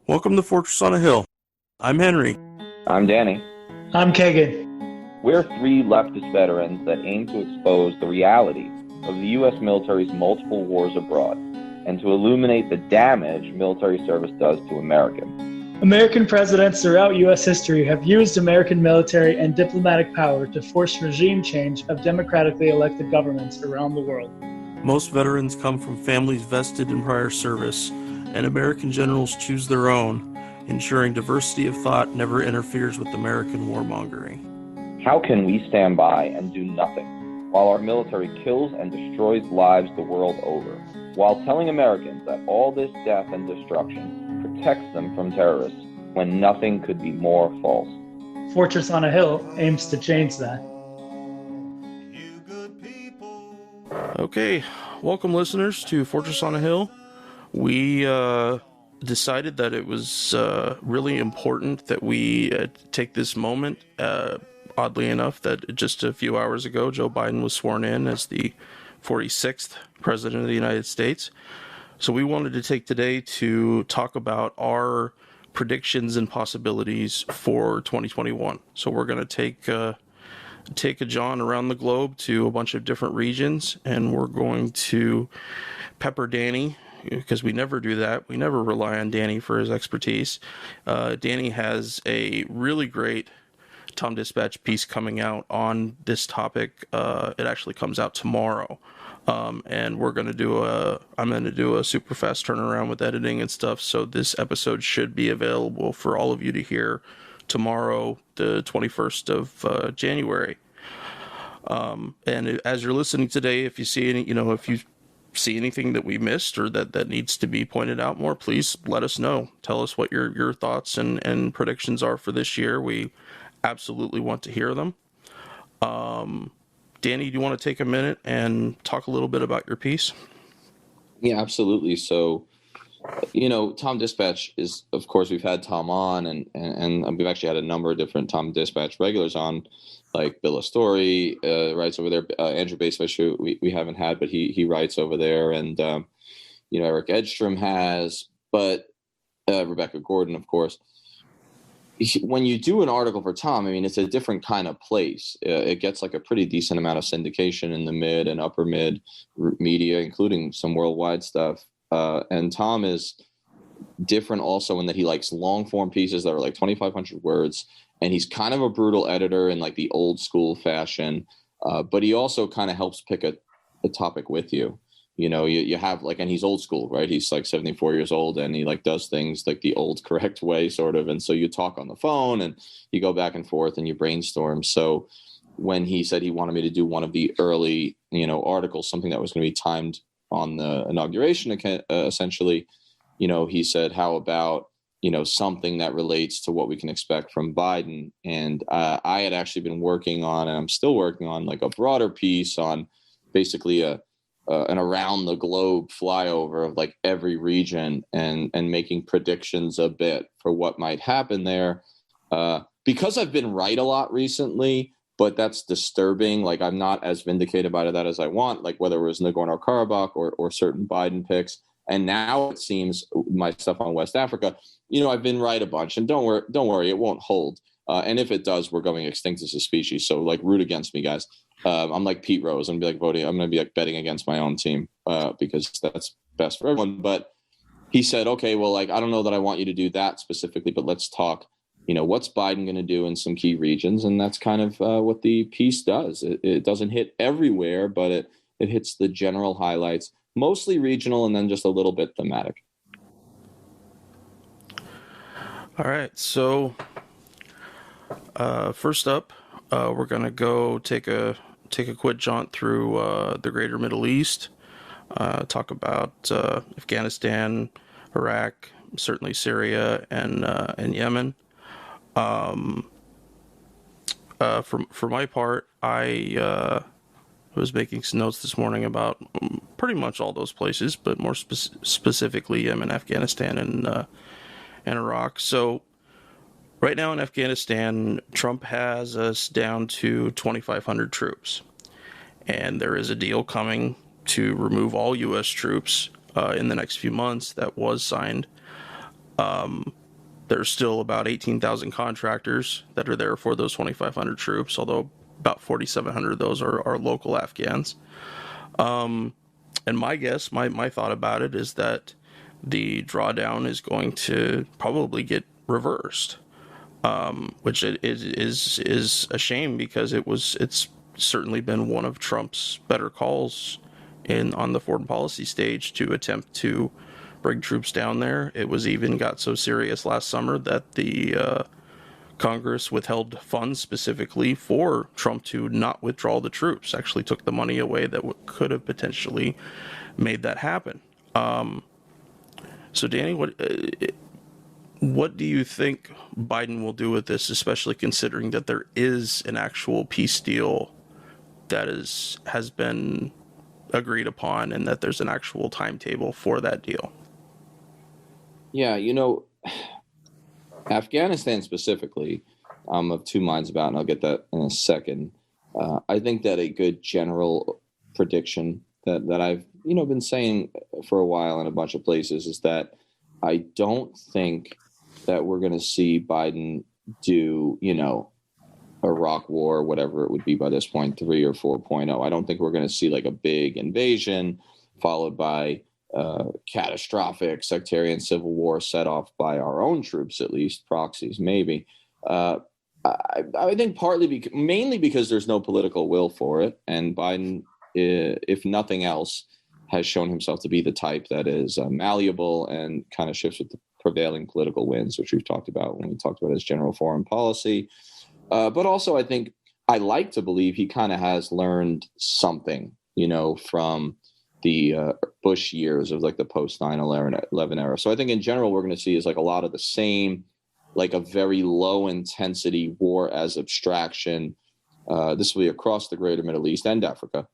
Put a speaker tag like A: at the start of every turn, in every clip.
A: Welcome to Fortress on a Hill. I'm Henry.
B: I'm Danny.
C: I'm Kagan.
B: We're three leftist veterans that aim to expose the reality of the U.S. military's multiple wars abroad and to illuminate the damage military service does to Americans.
C: American presidents throughout U.S. history have used American military and diplomatic power to force regime change of democratically elected governments around the world.
A: Most veterans come from families vested in prior service, and American generals choose their own, ensuring diversity of thought never interferes with American warmongering.
B: How can we stand by and do nothing while our military kills and destroys lives the world over, while telling Americans that all this death and destruction protects them from terrorists when nothing could be more false?
C: Fortress on a Hill aims to change that.
A: Okay, welcome listeners to Fortress on a Hill. We decided that it was really important that we take this moment. Oddly enough, that just a few hours ago, Joe Biden was sworn in as the 46th President of the United States. So we wanted to take today to talk about our predictions and possibilities for 2021. So we're going to take a John around the globe to a bunch of different regions, and we're going to pepper Danny, because we never do that. We never rely on Danny for his expertise. Danny has a really great Tom Dispatch piece coming out on this topic. It actually comes out tomorrow. And I'm going to do a super fast turnaround with editing and stuff. So this episode should be available for all of you to hear tomorrow, the 21st of January. And as you're listening today, if you see anything that we missed or that needs to be pointed out more, please let us know. Tell us what your thoughts and predictions are for this year. We absolutely want to hear them. Danny, do you want to take a minute and talk a little bit about your piece?
D: Yeah, absolutely. So, Tom Dispatch is, of course, we've had Tom on, and we've actually had a number of different Tom Dispatch regulars on, like Bill Astori writes over there. Andrew Basefish, who we haven't had, but he writes over there, and Eric Edstrom has, but Rebecca Gordon, of course. When you do an article for Tom, I mean, it's a different kind of place. It gets like a pretty decent amount of syndication in the mid and upper mid media, including some worldwide stuff. And Tom is different also in that he likes long form pieces that are like 2,500 words. And he's kind of a brutal editor in like the old school fashion. But he also kind of helps pick a topic with you. You have like, and he's old school, right? He's like 74 years old, and he like does things like the old correct way sort of. And so you talk on the phone and you go back and forth and you brainstorm. So when he said he wanted me to do one of the early, articles, something that was going to be timed on the inauguration, essentially, he said, how about, something that relates to what we can expect from Biden. And I had actually been working on, and I'm still working on, like a broader piece on basically an around the globe flyover of like every region and making predictions a bit for what might happen there. Because I've been right a lot recently, but that's disturbing. Like I'm not as vindicated by that as I want, like whether it was Nagorno-Karabakh or certain Biden picks. And now it seems my stuff on West Africa, I've been right a bunch, and don't worry, it won't hold. And if it does, we're going extinct as a species. So like root against me, guys. I'm like Pete Rose. I'm going to be like betting against my own team because that's best for everyone. But he said, okay, well, like, I don't know that I want you to do that specifically, but let's talk, what's Biden going to do in some key regions? And that's kind of what the piece does. It doesn't hit everywhere, but it hits the general highlights, mostly regional, and then just a little bit thematic.
A: All right. So first up, we're going to go take a quick jaunt through the greater Middle East, talk about Afghanistan, Iraq, certainly Syria, and Yemen. For my part, I was making some notes this morning about pretty much all those places, but more specifically Yemen, Afghanistan, and Iraq. So right now in Afghanistan, Trump has us down to 2,500 troops. And there is a deal coming to remove all U.S. troops in the next few months that was signed. There's still about 18,000 contractors that are there for those 2,500 troops, although about 4,700 of those are local Afghans. And my guess, my thought about it is that the drawdown is going to probably get reversed, which is a shame, because it's certainly been one of Trump's better calls on the foreign policy stage to attempt to bring troops down there. It was even got so serious last summer that the Congress withheld funds specifically for Trump to not withdraw the troops, actually took the money away that could have potentially made that happen. So Danny, what do you think Biden will do with this, especially considering that there is an actual peace deal that has been agreed upon, and that there's an actual timetable for that deal?
D: Yeah, Afghanistan specifically, I'm of two minds about, and I'll get that in a second. I think that a good general prediction that I've been saying for a while in a bunch of places is that I don't think that we're going to see Biden do Iraq war, whatever it would be by this point, 3 or 4.0. I don't think we're going to see like a big invasion followed by catastrophic sectarian civil war set off by our own troops, at least proxies, maybe. I think mainly because there's no political will for it, and Biden, if nothing else, has shown himself to be the type that is malleable and kind of shifts with the prevailing political winds, which we've talked about when we talked about his general foreign policy. But also, I think I like to believe he kind of has learned something, from the Bush years of like the post 9/11 era. So I think in general, we're going to see is like a lot of the same, like a very low intensity war as abstraction. This will be across the greater Middle East and Africa.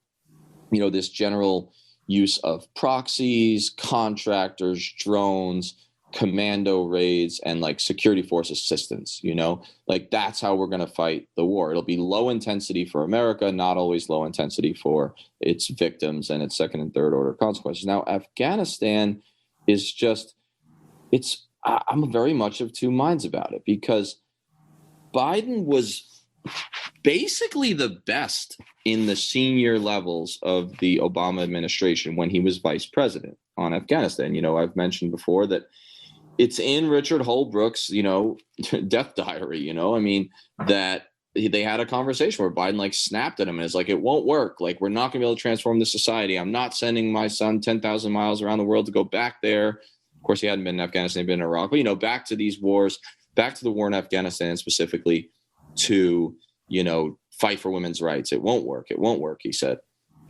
D: This general use of proxies, contractors, drones, commando raids, and like security force assistance, like that's how we're going to fight the war. It'll be low intensity for America, not always low intensity for its victims and its second and third order consequences. Now, Afghanistan is I'm very much of two minds about it, because Biden was basically the best in the senior levels of the Obama administration when he was vice president on Afghanistan. I've mentioned before that it's in Richard Holbrooke's, death diary, that they had a conversation where Biden like snapped at him and is like, it won't work. Like, we're not gonna be able to transform this society. I'm not sending my son 10,000 miles around the world to go back there. Of course, he hadn't been in Afghanistan, he'd been in Iraq, but, back to these wars, back to the war in Afghanistan specifically to, fight for women's rights. It won't work. It won't work, he said.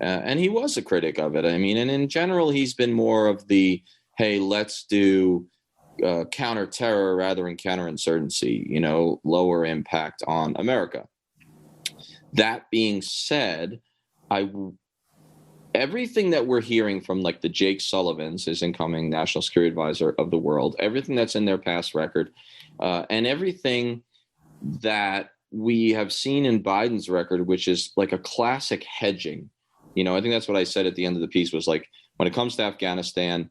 D: And he was a critic of it. And in general, he's been more of the, hey, let's do counter-terror rather than counterinsurgency, lower impact on America. That being said, everything that we're hearing from like the Jake Sullivans, his incoming national security advisor of the world, everything that's in their past record, and everything that we have seen in Biden's record, which is like a classic hedging. I think that's what I said at the end of the piece was like, when it comes to Afghanistan,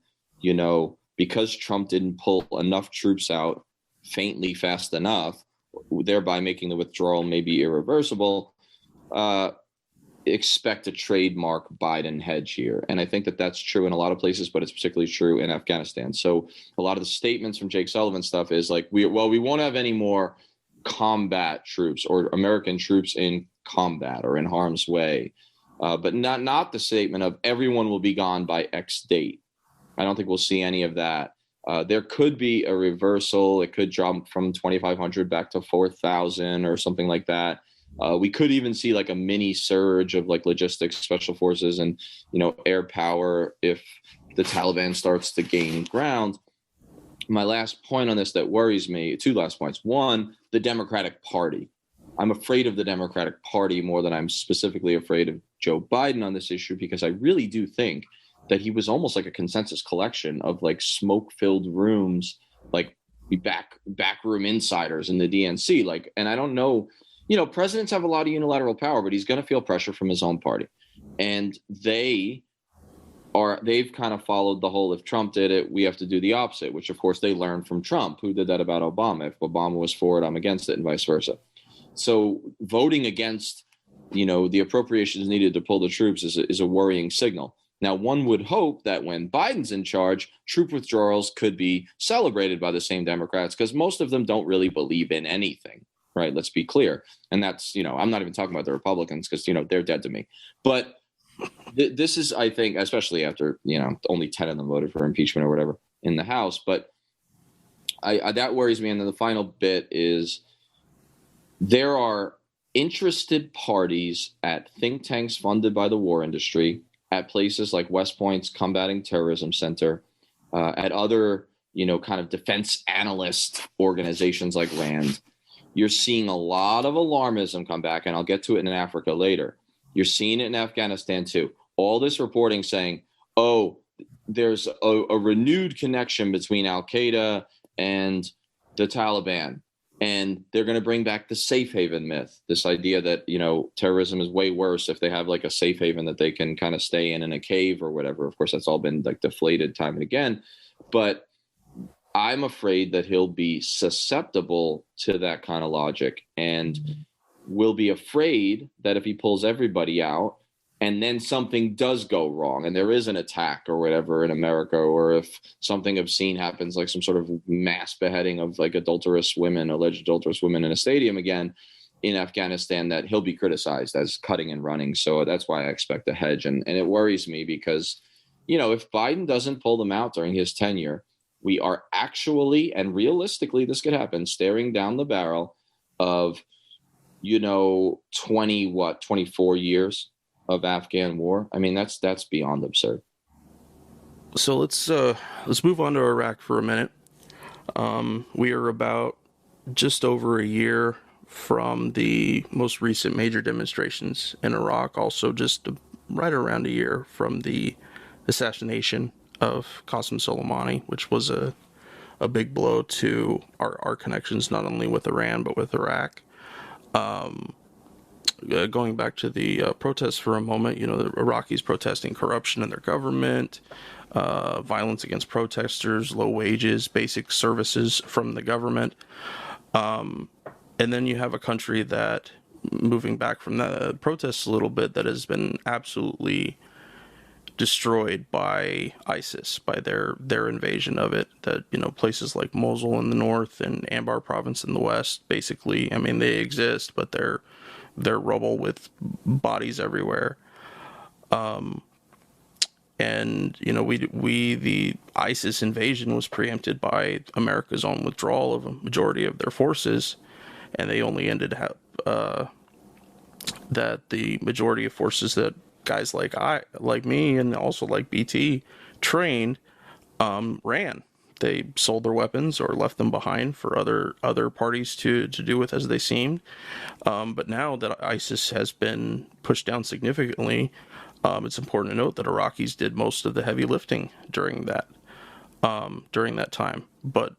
D: because Trump didn't pull enough troops out faintly fast enough, thereby making the withdrawal maybe irreversible, expect a trademark Biden hedge here. And I think that that's true in a lot of places, but it's particularly true in Afghanistan. So a lot of the statements from Jake Sullivan stuff is like, we won't have any more combat troops or American troops in combat or in harm's way, but not the statement of everyone will be gone by X date. I don't think we'll see any of that. There could be a reversal. It could jump from 2,500 back to 4,000 or something like that. We could even see like a mini surge of like logistics, special forces, and air power if the Taliban starts to gain ground. My last point on this that worries me, two last points. One, the Democratic Party. I'm afraid of the Democratic Party more than I'm specifically afraid of Joe Biden on this issue, because I really do think that he was almost like a consensus collection of like smoke-filled rooms, like backroom insiders in the DNC. Like, and I don't know, presidents have a lot of unilateral power, but he's going to feel pressure from his own party. And they they've kind of followed the whole, if Trump did it, we have to do the opposite, which of course they learned from Trump, who did that about Obama. If Obama was for it, I'm against it, and vice versa. So voting against, the appropriations needed to pull the troops is a worrying signal. Now, one would hope that when Biden's in charge, troop withdrawals could be celebrated by the same Democrats, because most of them don't really believe in anything, right? Let's be clear. And that's, I'm not even talking about the Republicans, because, they're dead to me. But this is, I think, especially after, only 10 of them voted for impeachment or whatever in the House. But I that worries me. And then the final bit is there are interested parties at think tanks funded by the war industry, at places like West Point's Combating Terrorism Center, at other, kind of defense analyst organizations like RAND. You're seeing a lot of alarmism come back, and I'll get to it in Africa later. You're seeing it in Afghanistan too. All this reporting saying, oh, there's a renewed connection between Al-Qaeda and the Taliban. And they're going to bring back the safe haven myth, this idea that, terrorism is way worse if they have like a safe haven that they can kind of stay in a cave or whatever. Of course, that's all been like deflated time and again. But I'm afraid that he'll be susceptible to that kind of logic, and will be afraid that if he pulls everybody out and then something does go wrong and there is an attack or whatever in America, or if something obscene happens, like some sort of mass beheading of like alleged adulterous women in a stadium again in Afghanistan, that he'll be criticized as cutting and running. So that's why I expect a hedge. And it worries me because, if Biden doesn't pull them out during his tenure, we are actually, and realistically, this could happen, staring down the barrel of 24 years of Afghan war. I mean, that's beyond absurd.
A: So let's move on to Iraq for a minute. We are about just over a year from the most recent major demonstrations in Iraq. Also, just right around a year from the assassination of Qasem Soleimani, which was a big blow to our connections, not only with Iran but with Iraq. Going back to the protests for a moment, the Iraqis protesting corruption in their government, violence against protesters, low wages, basic services from the government. And then you have a country that, moving back from the protests a little bit, that has been absolutely destroyed by ISIS, by their invasion of it. That, places like Mosul in the north and Anbar province in the west, basically, I mean, they exist, but they're rubble with bodies everywhere. And the ISIS invasion was preempted by America's own withdrawal of a majority of their forces, and they only ended up that the majority of forces that guys like me and also like BT trained ran. They sold their weapons or left them behind for other parties to do with as they seemed. But now that ISIS has been pushed down significantly, it's important to note that Iraqis did most of the heavy lifting during that time. But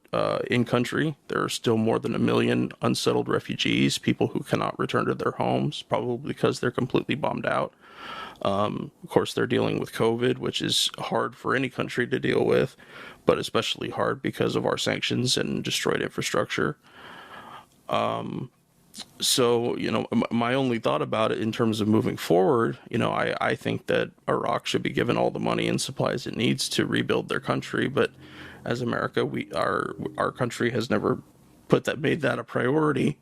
A: in country, there are still more than 1 million unsettled refugees, people who cannot return to their homes, probably because they're completely bombed out. Of course, they're dealing with COVID, which is hard for any country to deal with, but especially hard because of our sanctions and destroyed infrastructure. So, my only thought about it in terms of moving forward, I think that Iraq should be given all the money and supplies it needs to rebuild their country. But as America, our country has never made that a priority.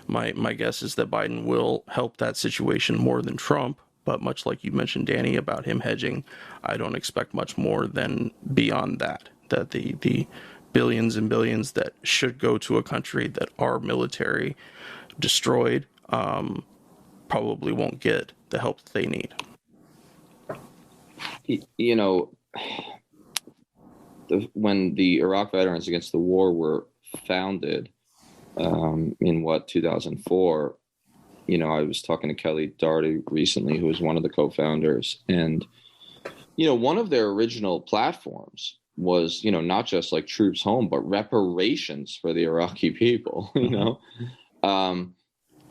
A: My guess is that Biden will help that situation more than Trump, but much like you mentioned, Danny, about him hedging, I don't expect much more than beyond that the billions and billions that should go to a country that our military destroyed probably won't get the help that they need.
D: When the Iraq Veterans Against the War were founded, in 2004, I was talking to Kelly Doherty recently, who was one of the co-founders, and one of their original platforms was not just like troops home, but reparations for the Iraqi people.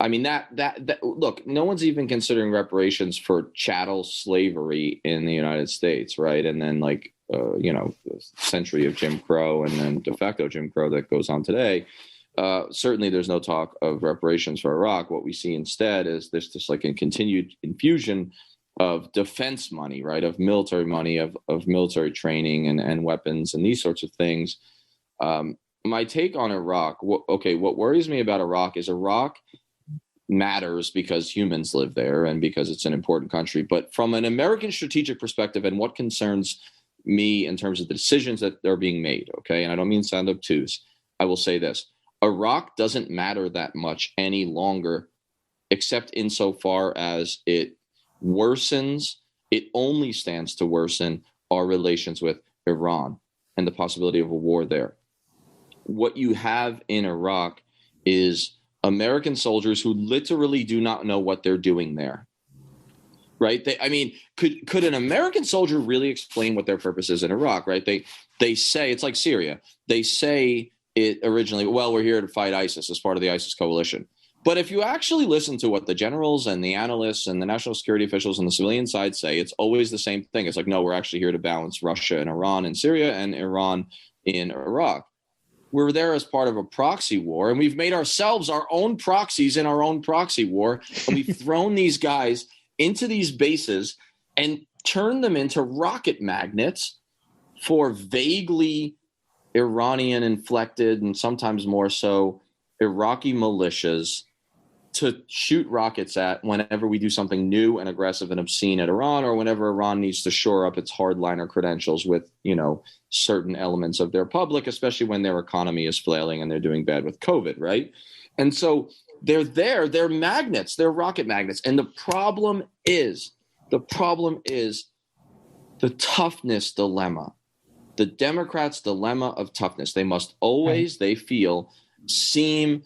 D: I mean, that look, no one's even considering reparations for chattel slavery in the United States, right? And then the century of Jim Crow and then de facto Jim Crow that goes on today. Certainly there's no talk of reparations for Iraq. What we see instead is there's just like a continued infusion of defense money, right? Of military money, of military training and weapons and these sorts of things. My take on Iraq, what worries me about Iraq is Iraq matters because humans live there and because it's an important country. But from an American strategic perspective and what concerns me in terms of the decisions that are being made, okay, and I don't mean sound obtuse, I will say this. Iraq doesn't matter that much any longer, except insofar as it worsens, it only stands to worsen our relations with Iran and the possibility of a war there. What you have in Iraq is American soldiers who literally do not know what they're doing there. Right? Could an American soldier really explain what their purpose is in Iraq? Right? They say it's like Syria. They say it originally, well, we're here to fight ISIS as part of the ISIS coalition. But if you actually listen to what the generals and the analysts and the national security officials on the civilian side say, it's always the same thing. It's like, no, we're actually here to balance Russia and Iran in Syria and Iran in Iraq. We're there as part of a proxy war, and we've made ourselves our own proxies in our own proxy war. And we've thrown these guys into these bases and turned them into rocket magnets for vaguely Iranian-inflected and sometimes more so Iraqi militias to shoot rockets at whenever we do something new and aggressive and obscene at Iran, or whenever Iran needs to shore up its hardliner credentials with, certain elements of their public, especially when their economy is flailing and they're doing bad with COVID, right? And so they're magnets, they're rocket magnets. And the problem is the toughness dilemma, the Democrats' dilemma of toughness. They must always, they feel, seem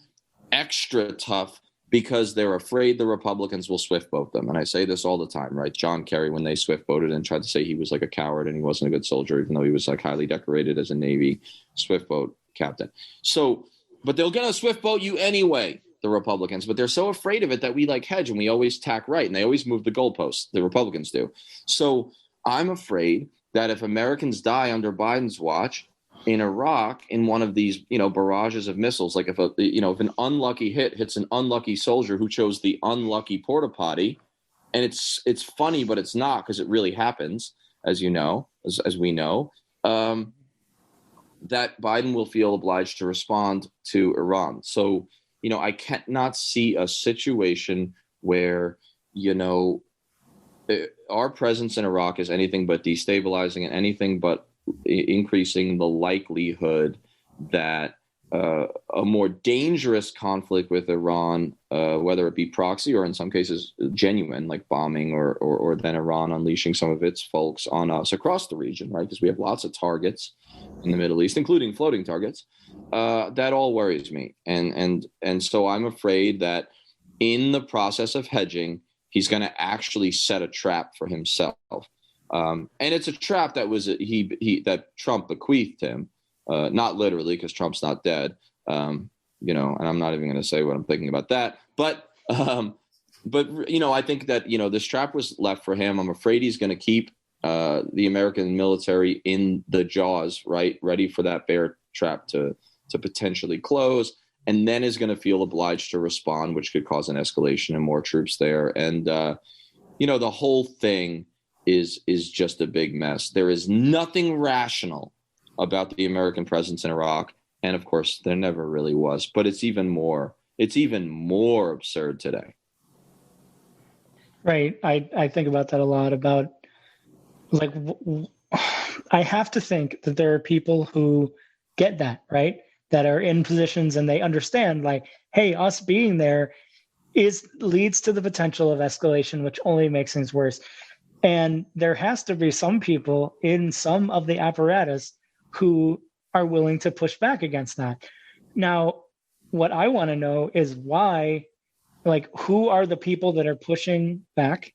D: extra tough because they're afraid the Republicans will swift vote them. And I say this all the time, right? John Kerry, when they swift voted and tried to say he was like a coward and he wasn't a good soldier, even though he was like highly decorated as a Navy swift vote captain. So, but they're going to swift vote you anyway, the Republicans, but they're so afraid of it that we like hedge and we always tack right. And they always move the goalposts. The Republicans do. So I'm afraid that if Americans die under Biden's watch in Iraq in one of these, barrages of missiles, like if an unlucky hit hits an unlucky soldier who chose the unlucky porta potty, and it's funny, but it's not, because it really happens, as we know, that Biden will feel obliged to respond to Iran. So, I cannot see a situation where, our presence in Iraq is anything but destabilizing and anything but increasing the likelihood that a more dangerous conflict with Iran, whether it be proxy or in some cases genuine, like bombing or then Iran unleashing some of its folks on us across the region, right? Because we have lots of targets in the Middle East, including floating targets. That all worries me. And so I'm afraid that in the process of hedging, he's going to actually set a trap for himself. And it's a trap that was that Trump bequeathed him, not literally, because Trump's not dead, and I'm not even going to say what I'm thinking about that. But I think that this trap was left for him. I'm afraid he's going to keep the American military in the jaws, right, ready for that bear trap to potentially close, and then is going to feel obliged to respond, which could cause an escalation and more troops there. And the whole thing is just a big mess. There is nothing rational about the American presence in Iraq. And of course, there never really was, but it's even more absurd today.
C: Right. I think about that a lot, about like, I have to think that there are people who get that, right? That are in positions and they understand, like, hey, us being there leads to the potential of escalation, which only makes things worse. And there has to be some people in some of the apparatus who are willing to push back against that. Now, what I want to know is why, like, who are the people that are pushing back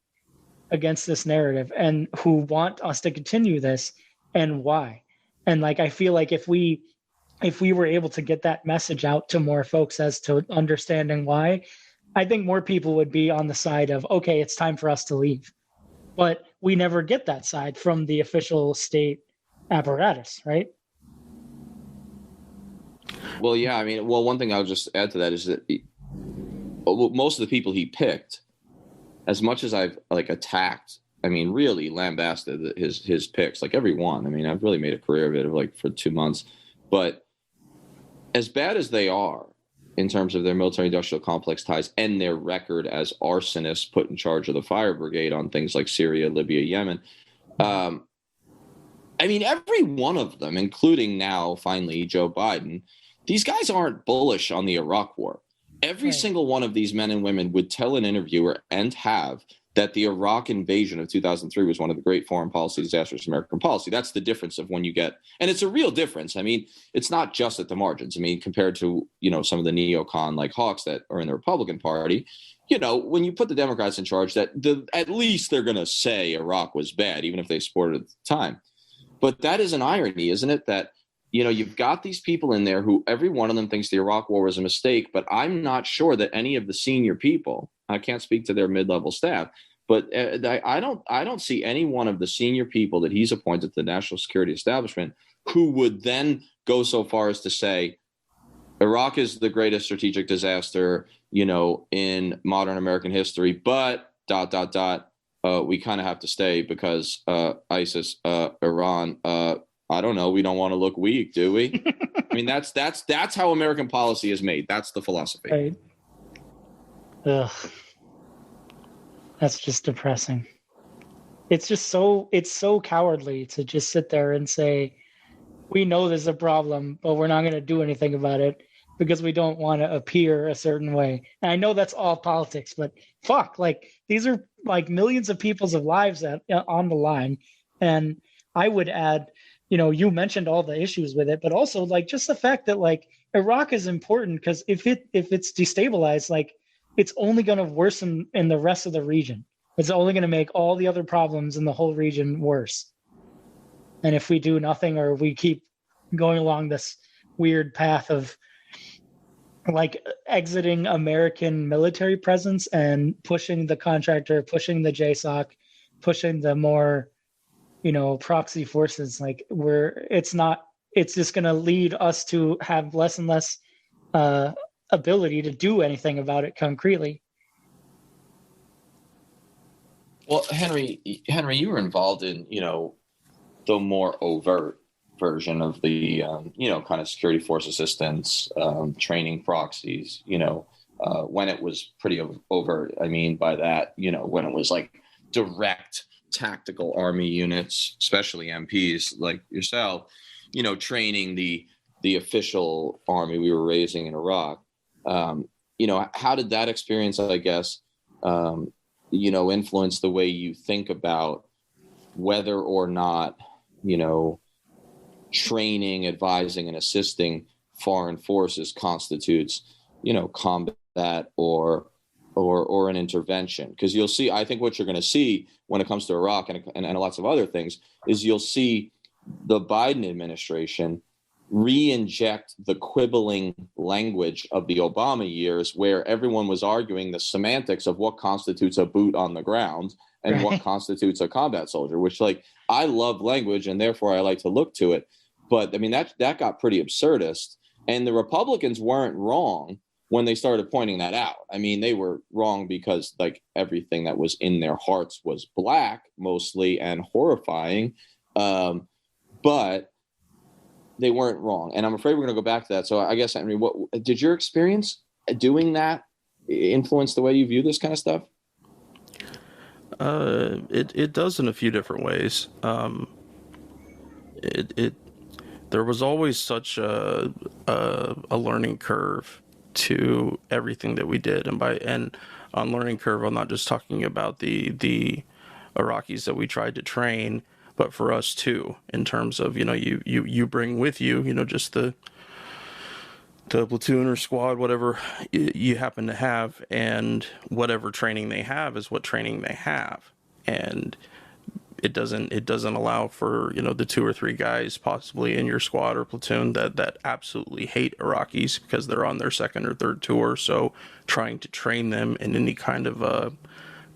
C: against this narrative and who want us to continue this, and why? And like, I feel like if we were able to get that message out to more folks as to understanding why, I think more people would be on the side of, okay, it's time for us to leave. But we never get that side from the official state apparatus, right?
D: Well, yeah, I mean, one thing I'll just add to that is that most of the people he picked, as much as I've like attacked, I mean, really lambasted his picks, like every one. I mean, I've really made a career of it, like for 2 months. But as bad as they are in terms of their military-industrial complex ties and their record as arsonists put in charge of the fire brigade on things like Syria, Libya, Yemen, I mean, every one of them, including now, finally, Joe Biden, these guys aren't bullish on the Iraq war. Every single one of these men and women would tell an interviewer and have that the Iraq invasion of 2003 was one of the great foreign policy disasters in American policy. That's the difference of when you get, and it's a real difference. I mean, it's not just at the margins. I mean, compared to, some of the neocon like hawks that are in the Republican Party, when you put the Democrats in charge, at least they're going to say Iraq was bad, even if they supported it at the time. But that is an irony, isn't it? That, you've got these people in there who every one of them thinks the Iraq war was a mistake, but I'm not sure that any of the senior people, I can't speak to their mid-level staff, but I don't see any one of the senior people that he's appointed to the national security establishment who would then go so far as to say Iraq is the greatest strategic disaster, in modern American history, but ... we kind of have to stay because ISIS, Iran, I don't know. We don't want to look weak, do we? I mean, that's how American policy is made. That's the philosophy.
C: Right. Ugh. That's just depressing. It's so cowardly to just sit there and say, we know there's a problem, but we're not going to do anything about it because we don't want to appear a certain way. And I know that's all politics, but fuck, like these are like millions of people's lives on the line. And I would add, you mentioned all the issues with it, but also like just the fact that like Iraq is important because if it's destabilized, like it's only going to worsen in the rest of the region. It's only going to make all the other problems in the whole region worse. And if we do nothing or we keep going along this weird path of like exiting American military presence and pushing the contractor, pushing the JSOC, pushing the more, proxy forces, like it's just going to lead us to have less and less ability to do anything about it concretely.
D: Well, Henry, you were involved in, the more overt version of the, kind of security force assistance, training proxies, when it was pretty overt. I mean, by that, when it was like direct tactical army units, especially MPs like yourself, training the official army we were raising in Iraq. How did that experience, I guess, influence the way you think about whether or not, training, advising, and assisting foreign forces constitutes, combat or an intervention? Because you'll see, I think what you're going to see when it comes to Iraq and lots of other things is you'll see the Biden administration re-inject the quibbling language of the Obama years, where everyone was arguing the semantics of what constitutes a boot on the ground and what constitutes a combat soldier, which, like, I love language and therefore I like to look to it. But I mean, that got pretty absurdist, and the Republicans weren't wrong when they started pointing that out. I mean, they were wrong because like everything that was in their hearts was black mostly and horrifying. But they weren't wrong. And I'm afraid we're going to go back to that. So I guess, Henry, what did your experience doing that influence the way you view this kind of stuff?
A: It does in a few different ways. There was always such a learning curve to everything that we did, and on learning curve, I'm not just talking about the Iraqis that we tried to train, but for us too, in terms of, you bring with you, just the platoon or squad, whatever you happen to have, and whatever training they have is what training they have. And it doesn't allow for, you know, the 2 or 3 guys possibly in your squad or platoon that absolutely hate Iraqis because they're on their second or third tour. So trying to train them in any kind of a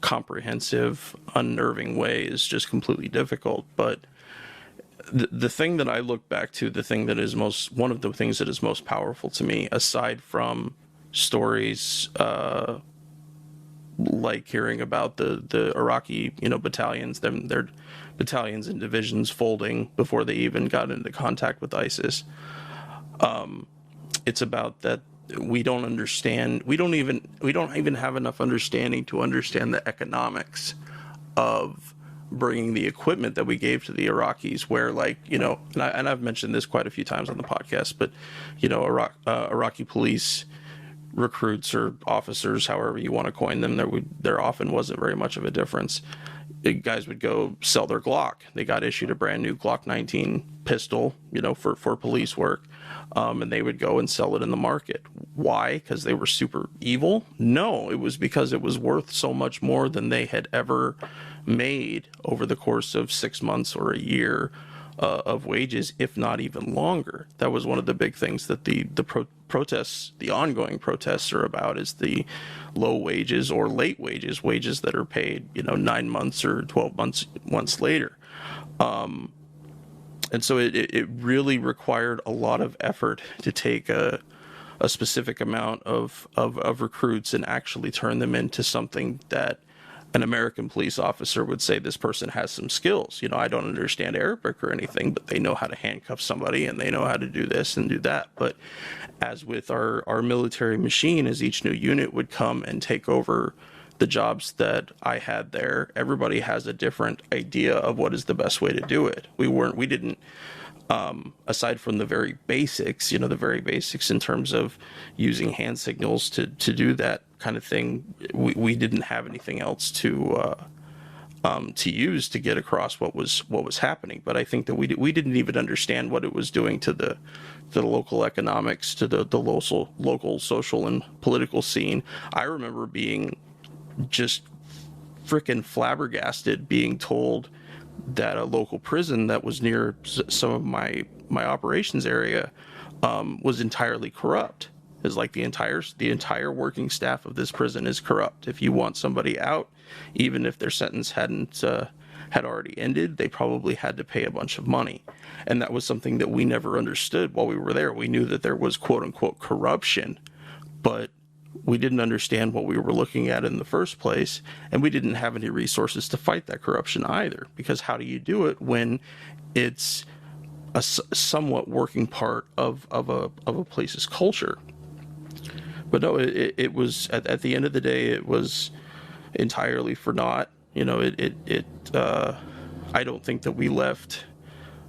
A: comprehensive, unnerving way is just completely difficult. But the thing that I look back to, the thing that is one of the things that is most powerful to me, aside from stories like hearing about the Iraqi, you know, battalions, their battalions and divisions folding before they even got into contact with ISIS. It's about that we don't understand. We don't even have enough understanding to understand the economics of bringing the equipment that we gave to the Iraqis, where, like, you know, and I've mentioned this quite a few times on the podcast, but, you know, Iraqi police recruits or officers, however you want to coin them, there often wasn't very much of a difference. Guys would go sell their Glock. They got issued a brand new Glock 19 pistol, you know, for police work, and they would go and sell it in the market. Why? Because they were super evil? No, it was because it was worth so much more than they had ever made over the course of 6 months or a year of wages, if not even longer. That was one of the big things that the protests, the ongoing protests, are about, is the low wages or late wages that are paid, you know, 9 months or 12 months later. And so it really required a lot of effort to take a specific amount of recruits and actually turn them into something that an American police officer would say, this person has some skills. You know, I don't understand Arabic or anything, but they know how to handcuff somebody and they know how to do this and do that. But as with our military machine, as each new unit would come and take over the jobs that I had there, everybody has a different idea of what is the best way to do it. We didn't, aside from the very basics, you know, the very basics in terms of using hand signals to do that kind of thing, we didn't have anything else to use to get across what was happening. But I think that we didn't even understand what it was doing to the local economics, to the local social and political scene. I remember being just freaking flabbergasted, being told that a local prison that was near some of my operations area was entirely corrupt. Is like the entire working staff of this prison is corrupt. If you want somebody out, even if their sentence had already ended, they probably had to pay a bunch of money. And that was something that we never understood while we were there. We knew that there was quote unquote corruption, but we didn't understand what we were looking at in the first place, and we didn't have any resources to fight that corruption either. Because how do you do it when it's a somewhat working part of a place's culture? But no, it was at the end of the day, it was entirely for naught. You know, I don't think that we left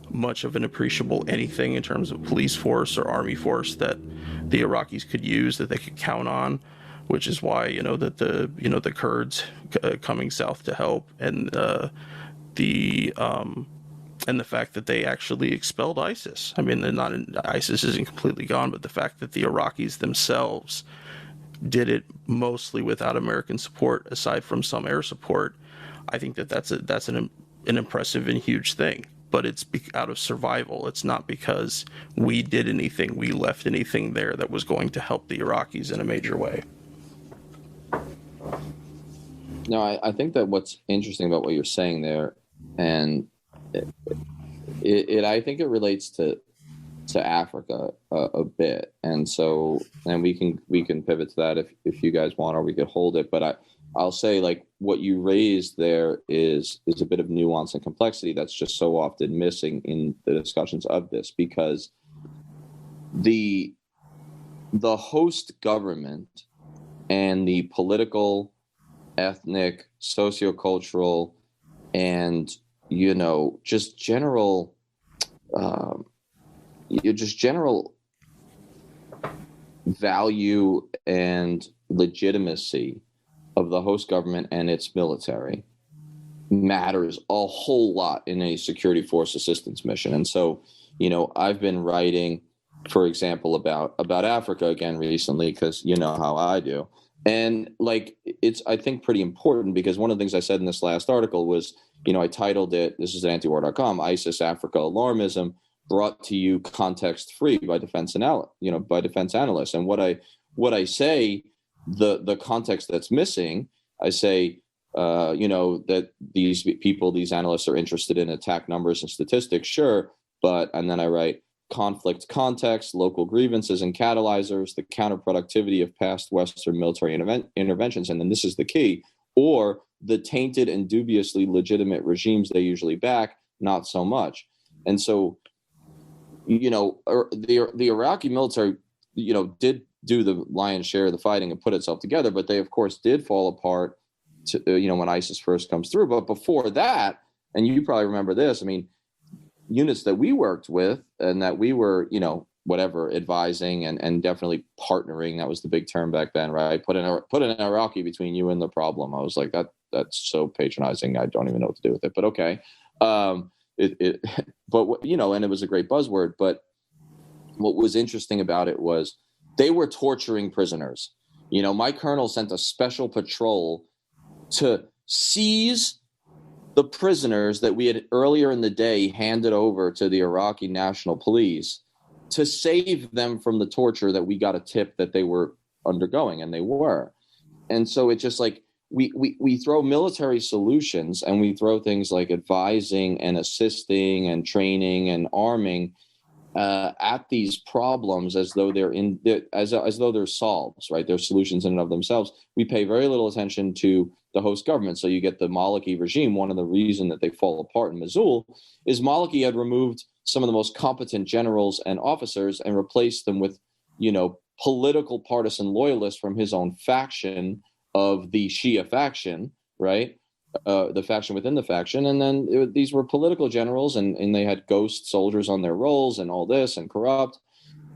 A: much of an appreciable anything in terms of police force or army force that the Iraqis could use, that they could count on, which is why, you know, that the Kurds coming south to help, and the fact that they actually expelled ISIS. I mean, ISIS isn't completely gone, but the fact that the Iraqis themselves did it mostly without American support, aside from some air support, I think that's an impressive and huge thing. But it's out of survival. It's not because we did anything, we left anything there that was going to help the Iraqis in a major way.
D: No, I think that what's interesting about what you're saying there, and I think it relates to Africa a bit, and we can pivot to that if you guys want, or we could hold it. But I'll say, like, what you raised there is a bit of nuance and complexity that's just so often missing in the discussions of this, because the host government and the political, ethnic, sociocultural, and, you know, just general value and legitimacy of the host government and its military matters a whole lot in a security force assistance mission. And so, you know, I've been writing, for example, about Africa again recently, because you know how I do. And like, it's, I think, pretty important, because one of the things I said in this last article was, I titled it, this is at antiwar.com, ISIS Africa Alarmism, brought to you context free by defense analysts. And what I say, the context that's missing, I say, that these people, these analysts are interested in attack numbers and statistics, sure, and then I write, conflict context, local grievances and catalyzers, the counterproductivity of past Western military interventions, and then this is the key, or the tainted and dubiously legitimate regimes they usually back, not so much. And so, the Iraqi military, did do the lion's share of the fighting and put itself together, but they, of course, did fall apart when ISIS first comes through. But before that, and you probably remember this, I mean, units that we worked with and that we were, advising and definitely partnering. That was the big term back then, right? Put an Iraqi between you and the problem. I was like, that's so patronizing. I don't even know what to do with it, but okay. And it was a great buzzword, but what was interesting about it was they were torturing prisoners. My colonel sent a special patrol to seize the prisoners that we had earlier in the day handed over to the Iraqi National Police to save them from the torture that we got a tip that they were undergoing, and they were. And so it's just like we throw military solutions, and we throw things like advising and assisting and training and arming at these problems as though as though they're solves, right? They're solutions in and of themselves. We pay very little attention to the host government. So you get the Maliki regime. One of the reasons that they fall apart in Mosul is Maliki had removed some of the most competent generals and officers and replaced them with, political partisan loyalists from his own faction of the Shia faction, right? The faction within the faction. And then these were political generals, and they had ghost soldiers on their rolls and all this, and corrupt.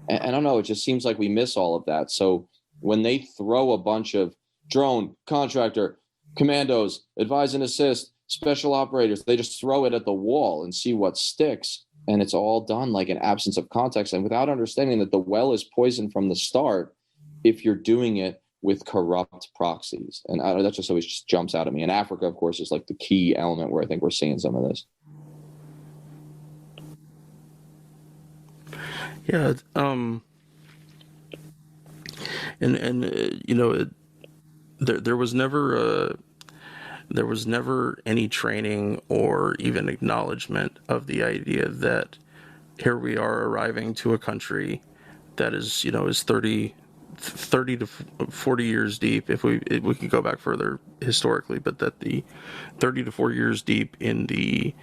D: And I don't know, it just seems like we miss all of that. So when they throw a bunch of drone, contractor, commandos, advise and assist, special operators, they just throw it at the wall and see what sticks. And it's all done like in absence of context and without understanding that the well is poisoned from the start if you're doing it with corrupt proxies. And that just always just jumps out at me. And Africa, of course, is like the key element where I think we're seeing some of this.
A: Yeah. There was never any training or even acknowledgement of the idea that here we are arriving to a country that is 30 to 40 years deep, if we can go back further historically, but that the 30 to 40 years deep in the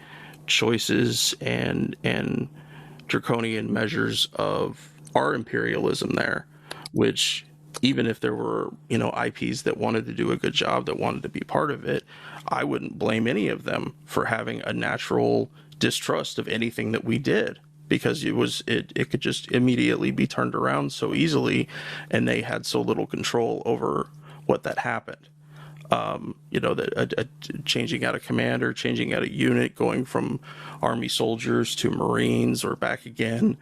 A: choices and draconian measures of our imperialism there, which even if there were, IPs that wanted to do a good job, that wanted to be part of it, I wouldn't blame any of them for having a natural distrust of anything that we did, because it could just immediately be turned around so easily, and they had so little control over what that happened. Changing out a commander, changing out a unit, going from Army soldiers to Marines or back again.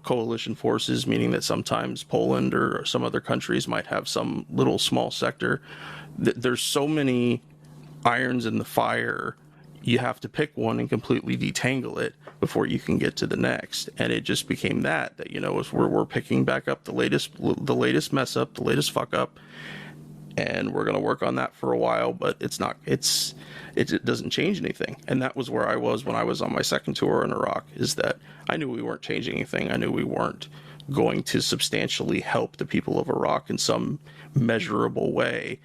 A: Coalition forces, meaning that sometimes Poland or some other countries might have some little small sector. There's so many irons in the fire. You have to pick one and completely detangle it before you can get to the next. And it just became that as we're picking back up the latest mess up, the latest fuck up, and we're going to work on that for a while, but it doesn't change anything. And that was where I was when I was on my second tour in Iraq, is that I knew we weren't changing anything. I knew we weren't going to substantially help the people of Iraq in some measurable way.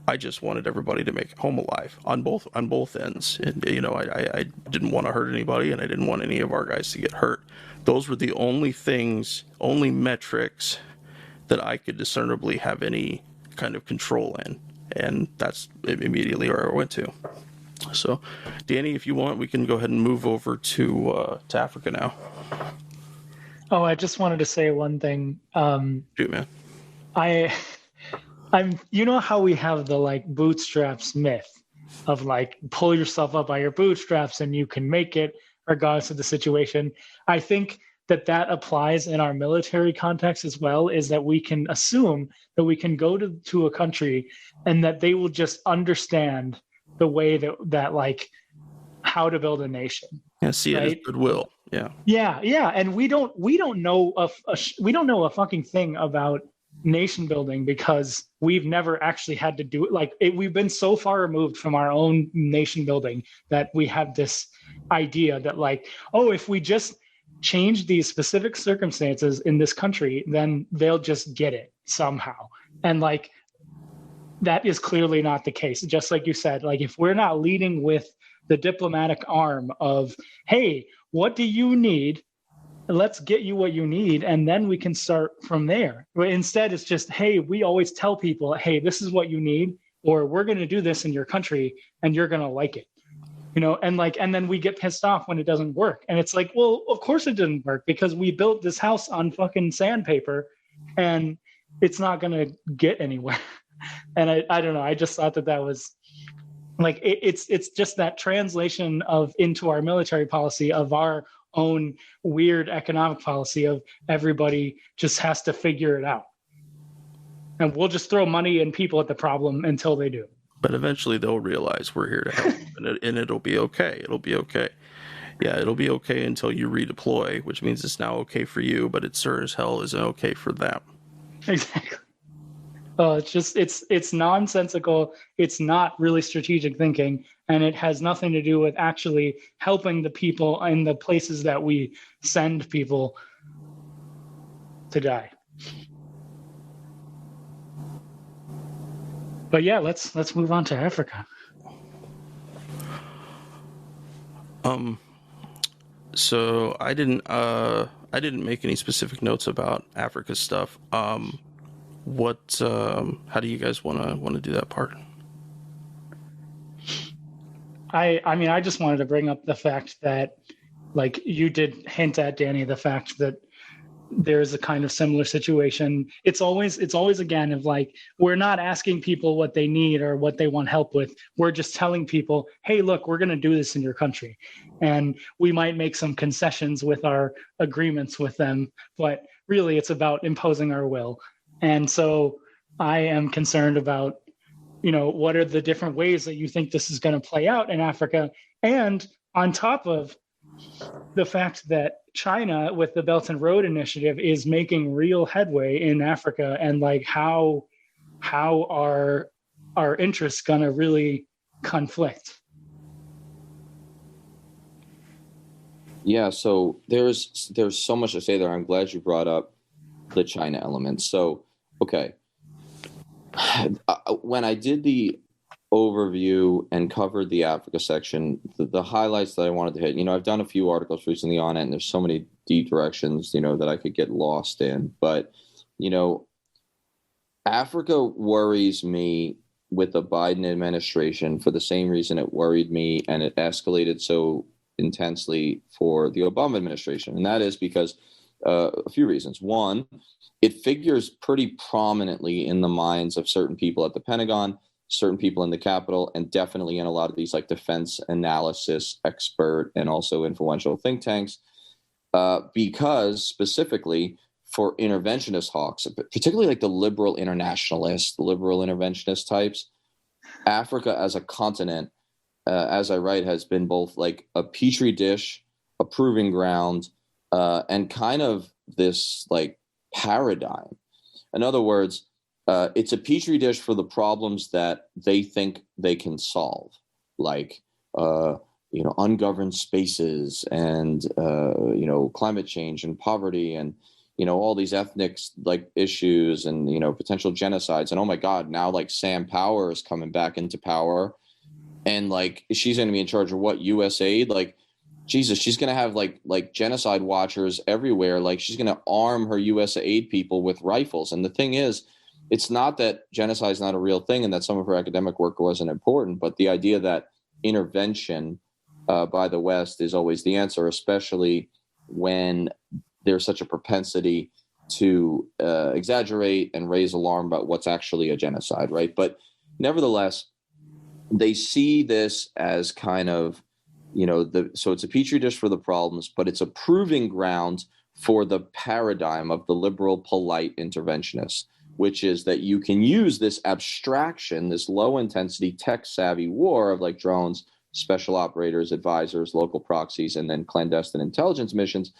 A: I just wanted everybody to make it home alive on both ends. And, I didn't want to hurt anybody, and I didn't want any of our guys to get hurt. Those were the only metrics that I could discernibly have any kind of control in, and that's immediately where I went to. So, Danny, if you want, we can go ahead and move over to Africa now.
C: Oh, I just wanted to say one thing.
A: Shoot, man.
C: I'm how we have the bootstraps myth of pull yourself up by your bootstraps and you can make it regardless of the situation. I think that applies in our military context as well is that we can assume that we can go to a country and that they will just understand the way that like how to build a nation.
A: Yeah, see it as goodwill.
C: Yeah, and we don't know we don't know a fucking thing about nation building because we've never actually had to do it. Like we've been so far removed from our own nation building that we have this idea that like, oh, if we just change these specific circumstances in this country, then they'll just get it somehow. And like that is clearly not the case. Just like you said, like if we're not leading with the diplomatic arm of, hey, what do you need? Let's get you what you need, and then we can start from there. But instead, it's just, hey, we always tell people, hey, this is what you need, or we're going to do this in your country, and you're going to like it, you know. And like, and then we get pissed off when it doesn't work, and it's like, well, of course it didn't work because we built this house on fucking sandpaper, and it's not going to get anywhere. And I don't know. I just thought that was like it's just that translation of into our military policy of our own weird economic policy of everybody just has to figure it out, and we'll just throw money and people at the problem until they do.
A: But eventually they'll realize we're here to help, and it'll be okay. It'll be okay. Yeah, it'll be okay until you redeploy, which means it's now okay for you, but it sure as hell isn't okay for them.
C: Exactly. It's just it's nonsensical. It's not really strategic thinking, and it has nothing to do with actually helping the people in the places that we send people to die. But yeah, let's move on to Africa.
A: So I didn't make any specific notes about Africa stuff. How do you guys want to do that part?
C: I mean, I just wanted to bring up the fact that, like you did hint at, Danny, the fact that there's a kind of similar situation. It's always again of like, we're not asking people what they need or what they want help with. We're just telling people, hey, look, we're going to do this in your country. And we might make some concessions with our agreements with them, but really it's about imposing our will. And so I am concerned about, you know, what are the different ways that you think this is going to play out in Africa? And on top of the fact that China, with the Belt and Road Initiative, is making real headway in Africa, and like how are our interests going to really conflict?
D: Yeah, so there's so much to say there. I'm glad you brought up the China element. So, okay. When I did the overview and covered the Africa section, the highlights that I wanted to hit, you know, I've done a few articles recently on it, and there's so many deep directions, you know, that I could get lost in. But, you know, Africa worries me with the Biden administration for the same reason it worried me and it escalated so intensely for the Obama administration. And that is because a few reasons. One, it figures pretty prominently in the minds of certain people at the Pentagon, certain people in the Capitol, and definitely in a lot of these like defense analysis expert and also influential think tanks, because specifically for interventionist hawks, particularly like the liberal internationalist, liberal interventionist types, Africa as a continent, as I write, has been both like a petri dish, a proving ground, and kind of this like paradigm. In other words, it's a petri dish for the problems that they think they can solve, like you know, ungoverned spaces and you know, climate change and poverty and, you know, all these ethnic like issues and, you know, potential genocides. And oh my God, now like Sam Power is coming back into power, and like she's going to be in charge of what, USAID? Like, Jesus, she's going to have like genocide watchers everywhere. Like she's going to arm her USAID people with rifles. And the thing is, it's not that genocide is not a real thing and that some of her academic work wasn't important, but the idea that intervention by the West is always the answer, especially when there's such a propensity to exaggerate and raise alarm about what's actually a genocide, right? But nevertheless, they see this as kind of, you know, so it's a petri dish for the problems, but it's a proving ground for the paradigm of the liberal polite interventionist, which is that you can use this abstraction, this low intensity tech savvy war of like drones, special operators, advisors, local proxies, and then clandestine intelligence missions.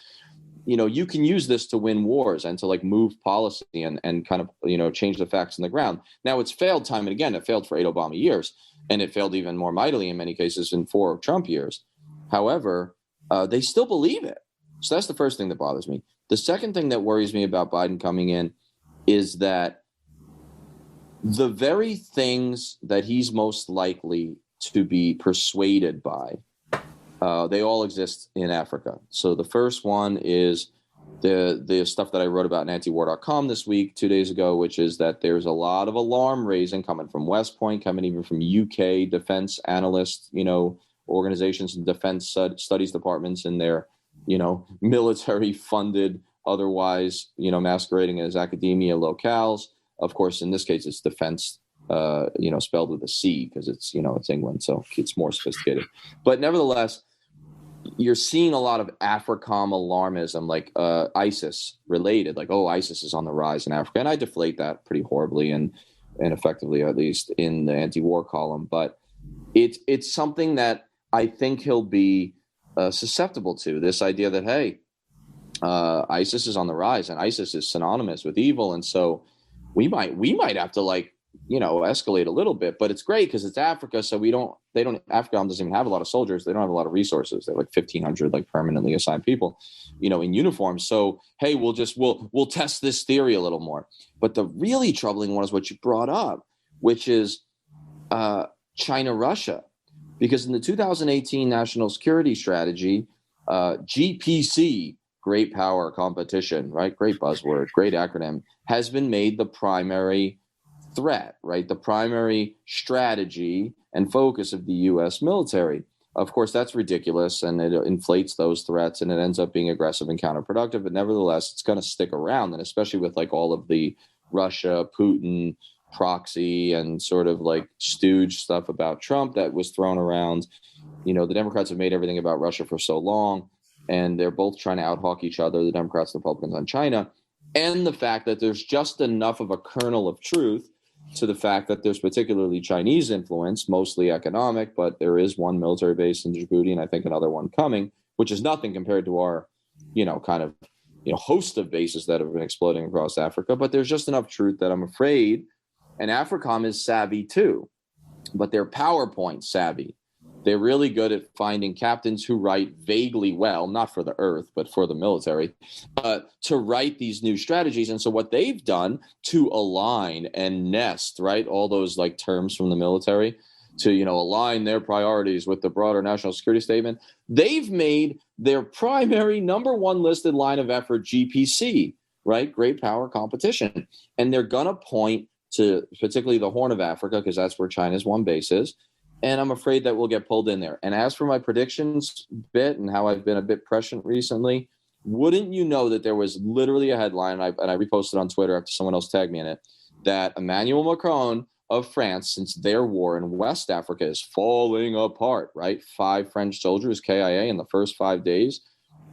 D: You can use this to win wars and to like move policy and kind of, change the facts on the ground. Now, it's failed time and again. It failed for 8 Obama years, and it failed even more mightily in many cases in 4 Trump years. However, they still believe it. So that's the first thing that bothers me. The second thing that worries me about Biden coming in is that the very things that he's most likely to be persuaded by, they all exist in Africa. So the first one is the stuff that I wrote about in antiwar.com this week, 2 days ago, which is that there's a lot of alarm raising coming from West Point, coming even from UK defense analysts, organizations and defense studies departments in their, military funded, otherwise, masquerading as academia locales. Of course, in this case, it's defense, spelled with a C because it's England. So it's more sophisticated. But nevertheless, you're seeing a lot of AFRICOM alarmism, like ISIS related, like, oh, ISIS is on the rise in Africa. And I deflate that pretty horribly and effectively, at least in the anti-war column. But it's something that I think he'll be susceptible to, this idea that, hey, ISIS is on the rise and ISIS is synonymous with evil. And so we might have to escalate a little bit, but it's great because it's Africa. So AFRICOM doesn't even have a lot of soldiers. They don't have a lot of resources. They're like 1,500 like permanently assigned people, in uniform. So, hey, we'll test this theory a little more. But the really troubling one is what you brought up, which is China, Russia, because in the 2018 National Security Strategy, GPC, great power competition, right? Great buzzword, great acronym, has been made the primary threat, right? The primary strategy and focus of the U.S. military. Of course, that's ridiculous, and it inflates those threats, and it ends up being aggressive and counterproductive. But nevertheless, it's going to stick around, and especially with like all of the Russia, Putin, proxy, and sort of like stooge stuff about Trump that was thrown around. The Democrats have made everything about Russia for so long, and they're both trying to out-hawk each other, the Democrats and Republicans, on China, and the fact that there's just enough of a kernel of truth to the fact that there's particularly Chinese influence, mostly economic, but there is one military base in Djibouti and I think another one coming, which is nothing compared to our, host of bases that have been exploding across Africa. But there's just enough truth that I'm afraid, and AFRICOM is savvy too, but they're PowerPoint savvy. They're really good at finding captains who write vaguely well, not for the earth, but for the military, to write these new strategies. And so what they've done to align and nest, right, all those like terms from the military to, align their priorities with the broader national security statement, they've made their primary number one listed line of effort GPC, right, great power competition. And they're going to point to particularly the Horn of Africa, because that's where China's one base is. And I'm afraid that we'll get pulled in there. And as for my predictions bit and how I've been a bit prescient recently, wouldn't you know that there was literally a headline, and I reposted on Twitter after someone else tagged me in it, that Emmanuel Macron of France, since their war in West Africa is falling apart, right? 5 French soldiers, KIA, in the first 5 days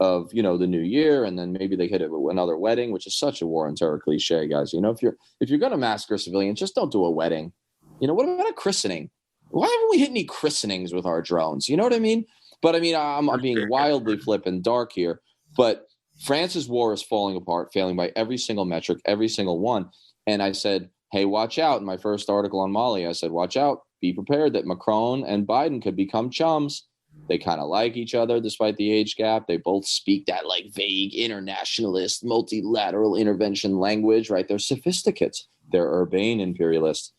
D: of, the new year. And then maybe they hit it with another wedding, which is such a war on terror cliche, guys. If you're going to massacre civilians, just don't do a wedding. What about a christening? Why haven't we hit any christenings with our drones? You know what I mean? But I mean, I'm being wildly flippant dark here. But France's war is falling apart, failing by every single metric, every single one. And I said, hey, watch out. In my first article on Mali, I said, watch out. Be prepared that Macron and Biden could become chums. They kind of like each other despite the age gap. They both speak that like vague internationalist, multilateral intervention language, right? They're sophisticates. They're urbane imperialists.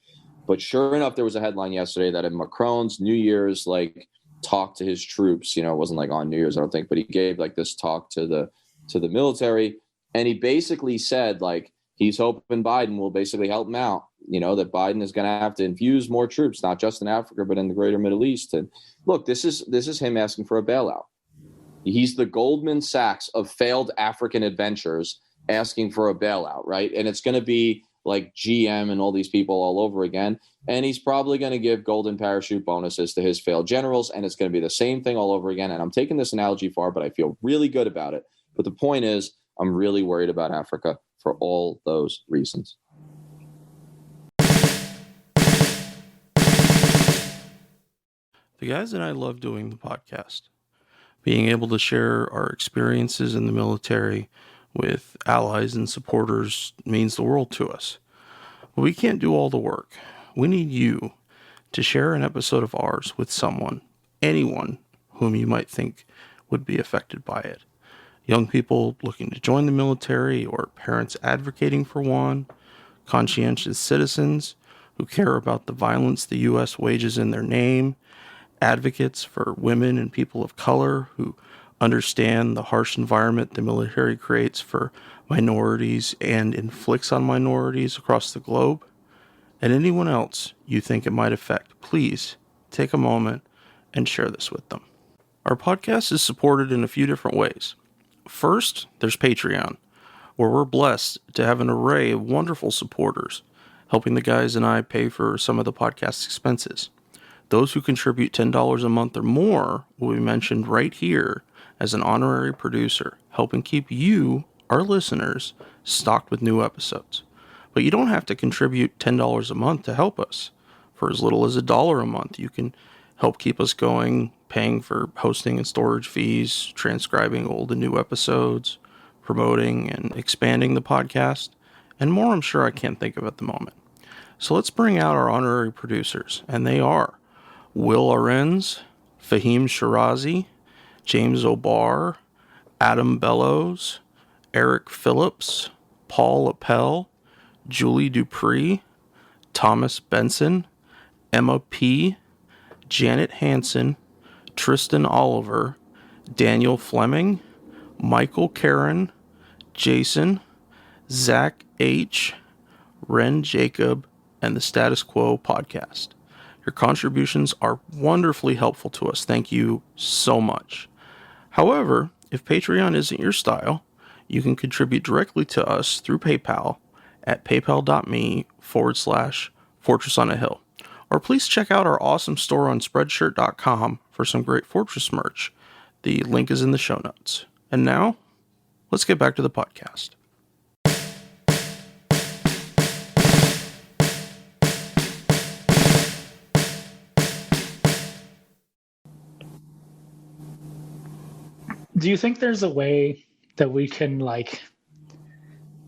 D: But sure enough, there was a headline yesterday that in Macron's New Year's talk to his troops, it wasn't like on New Year's, I don't think, but he gave like this talk to the military, and he basically said he's hoping Biden will basically help him out. That Biden is going to have to infuse more troops, not just in Africa but in the greater Middle East. And look, this is him asking for a bailout. He's the Goldman Sachs of failed African adventures asking for a bailout, right? And it's going to be like GM and all these people all over again. And he's probably going to give golden parachute bonuses to his failed generals. And it's going to be the same thing all over again. And I'm taking this analogy far, but I feel really good about it. But the point is, I'm really worried about Africa for all those reasons.
A: The guys and I love doing the podcast. Being able to share our experiences in the military with allies and supporters means the world to us. But we can't do all the work. We need you to share an episode of ours with someone, anyone whom you might think would be affected by it. Young people looking to join the military or parents advocating for one, conscientious citizens who care about the violence the U.S. wages in their name, advocates for women and people of color who understand the harsh environment the military creates for minorities and inflicts on minorities across the globe, and anyone else you think it might affect. Please take a moment and share this with them. Our podcast is supported in a few different ways. First, there's Patreon, where we're blessed to have an array of wonderful supporters, helping the guys and I pay for some of the podcast expenses. Those who contribute $10 a month or more will be mentioned right here as an honorary producer, helping keep you, our listeners, stocked with new episodes. But you don't have to contribute $10 a month to help us. For as little as $1 a month, you can help keep us going, paying for hosting and storage fees, transcribing old and new episodes, promoting and expanding the podcast, and more I'm sure I can't think of at the moment. So let's bring out our honorary producers, and they are Will Arens, Fahim Shirazi, James O'Barr, Adam Bellows, Eric Phillips, Paul Appel, Julie Dupree, Thomas Benson, Emma P., Janet Hansen, Tristan Oliver, Daniel Fleming, Michael Karen, Jason, Zach H., Ren Jacob, and the Status Quo podcast. Your contributions are wonderfully helpful to us. Thank you so much. However, if Patreon isn't your style, you can contribute directly to us through PayPal at paypal.me/Fortress on a Hill. Or please check out our awesome store on Spreadshirt.com for some great Fortress merch. The link is in the show notes. And now, let's get back to the podcast.
C: Do you think there's a way that we can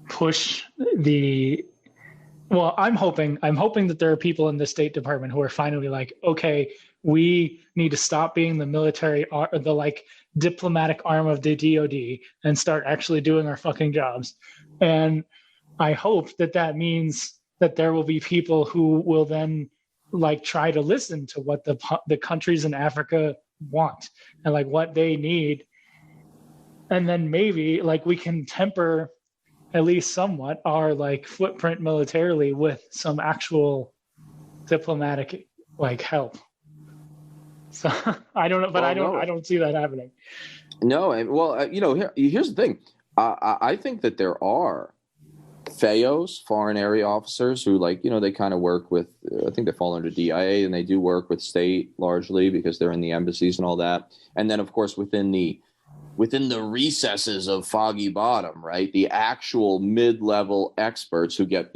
C: push the? Well, I'm hoping that there are people in the State Department who are finally okay, we need to stop being the military, the diplomatic arm of the DoD, and start actually doing our fucking jobs. And I hope that means that there will be people who will then try to listen to what the countries in Africa want and what they need. And then maybe we can temper at least somewhat our footprint militarily with some actual diplomatic help. So I don't know, but I don't see that happening.
D: No, and here's the thing. I think that there are FAOs, foreign area officers, who they kind of work with. I think they fall under DIA, and they do work with state largely because they're in the embassies and all that. And then, of course, within the recesses of Foggy Bottom, right? The actual mid-level experts who get,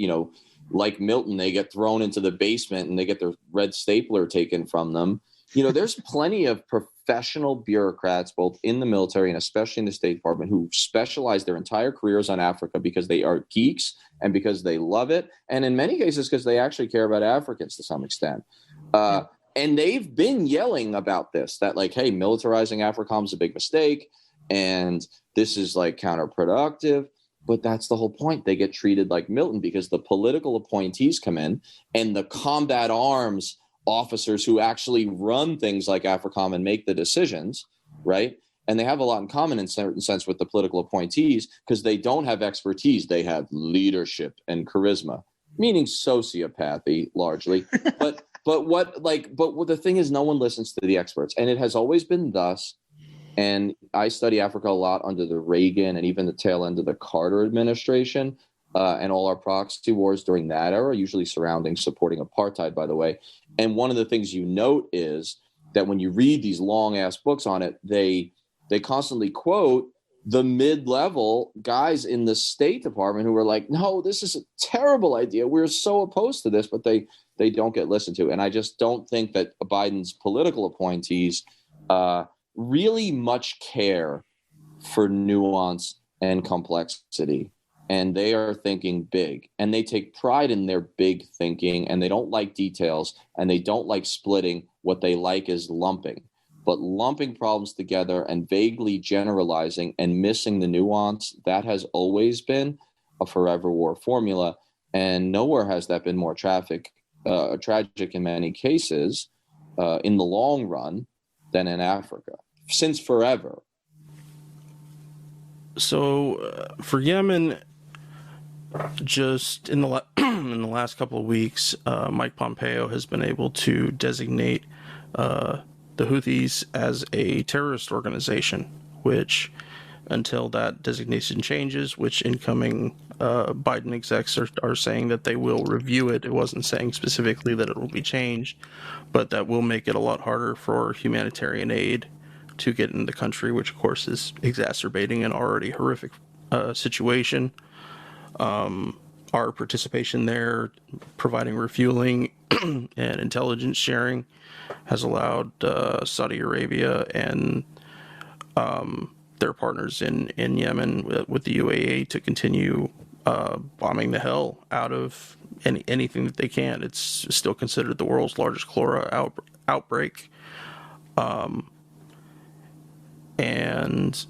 D: like Milton, they get thrown into the basement and they get their red stapler taken from them. There's plenty of professional bureaucrats, both in the military and especially in the State Department, who specialize their entire careers on Africa because they are geeks and because they love it. And in many cases, because they actually care about Africans to some extent. And they've been yelling about this, that hey, militarizing AFRICOM is a big mistake. And this is counterproductive, but that's the whole point. They get treated like Milton because the political appointees come in and the combat arms officers who actually run things like AFRICOM and make the decisions, right? And they have a lot in common in a certain sense with the political appointees because they don't have expertise. They have leadership and charisma, meaning sociopathy largely. But the thing is, no one listens to the experts, and it has always been thus. And I study Africa a lot under the Reagan and even the tail end of the Carter administration and all our proxy wars during that era, usually supporting apartheid, by the way. And one of the things you note is that when you read these long-ass books on it, they constantly quote the mid-level guys in the State Department who were like, no, this is a terrible idea. We're so opposed to this, but they don't get listened to. And I just don't think that Biden's political appointees really much care for nuance and complexity. And they are thinking big, and they take pride in their big thinking, and they don't like details, and they don't like splitting. What they like is lumping. But lumping problems together and vaguely generalizing and missing the nuance, that has always been a forever war formula. And nowhere has that been more tragic in many cases in the long run than in Africa, since forever.
A: So for Yemen, just in the in the last couple of weeks, Mike Pompeo has been able to designate the Houthis as a terrorist organization, which, until that designation changes, which incoming Biden execs are saying that they will review it. It wasn't saying specifically that it will be changed, but that will make it a lot harder for humanitarian aid to get in the country, which of course is exacerbating an already horrific situation. Our participation there, providing refueling and intelligence sharing, has allowed Saudi Arabia and their partners in Yemen with the UAE to continue bombing the hell out of anything that they can. It's still considered the world's largest cholera outbreak. And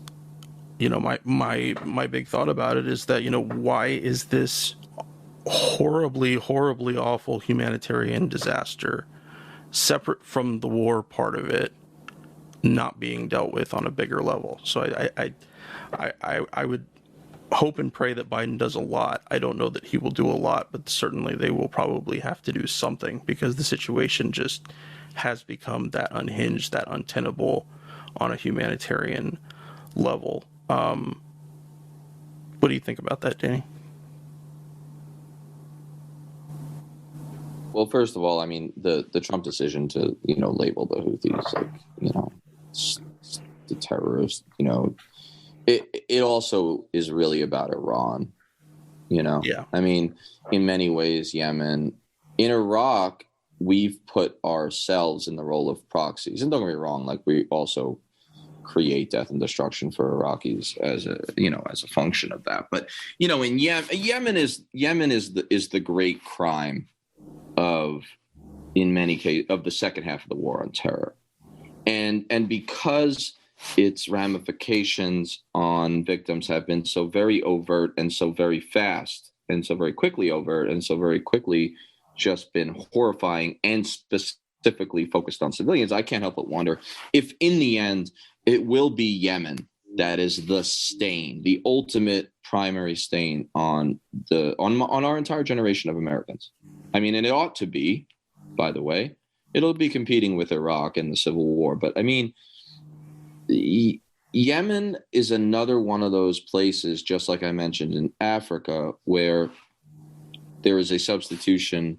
A: you know, my big thought about it is that, you know, why is this horribly awful humanitarian disaster, separate from the war part of it, not being dealt with on a bigger level? So I would hope and pray that Biden does a lot. I don't know that he will do a lot, but certainly they will probably have to do something, because the situation just has become that unhinged, that untenable on a humanitarian level. What do you think about that, Danny?
D: Well, first of all, I mean, the Trump decision to, you know, label the Houthis like, you know, the terrorists, you know, it also is really about Iran, you know?
A: Yeah.
D: I mean, in many ways, Yemen, in Iraq, we've put ourselves in the role of proxies. And don't get me wrong, like, we also create death and destruction for Iraqis as a function of that. But, you know, in Yemen is the great crime of, in many cases, of the second half of the war on terror. And because its ramifications on victims have been so very overt and so very fast and so very quickly overt and so very quickly just been horrifying and specifically focused on civilians, I can't help but wonder if in the end it will be Yemen that is the stain, the ultimate primary stain on our entire generation of Americans. I mean, and it ought to be, by the way. It'll be competing with Iraq in the Civil War. But I mean, Yemen is another one of those places, just like I mentioned in Africa, where there is a substitution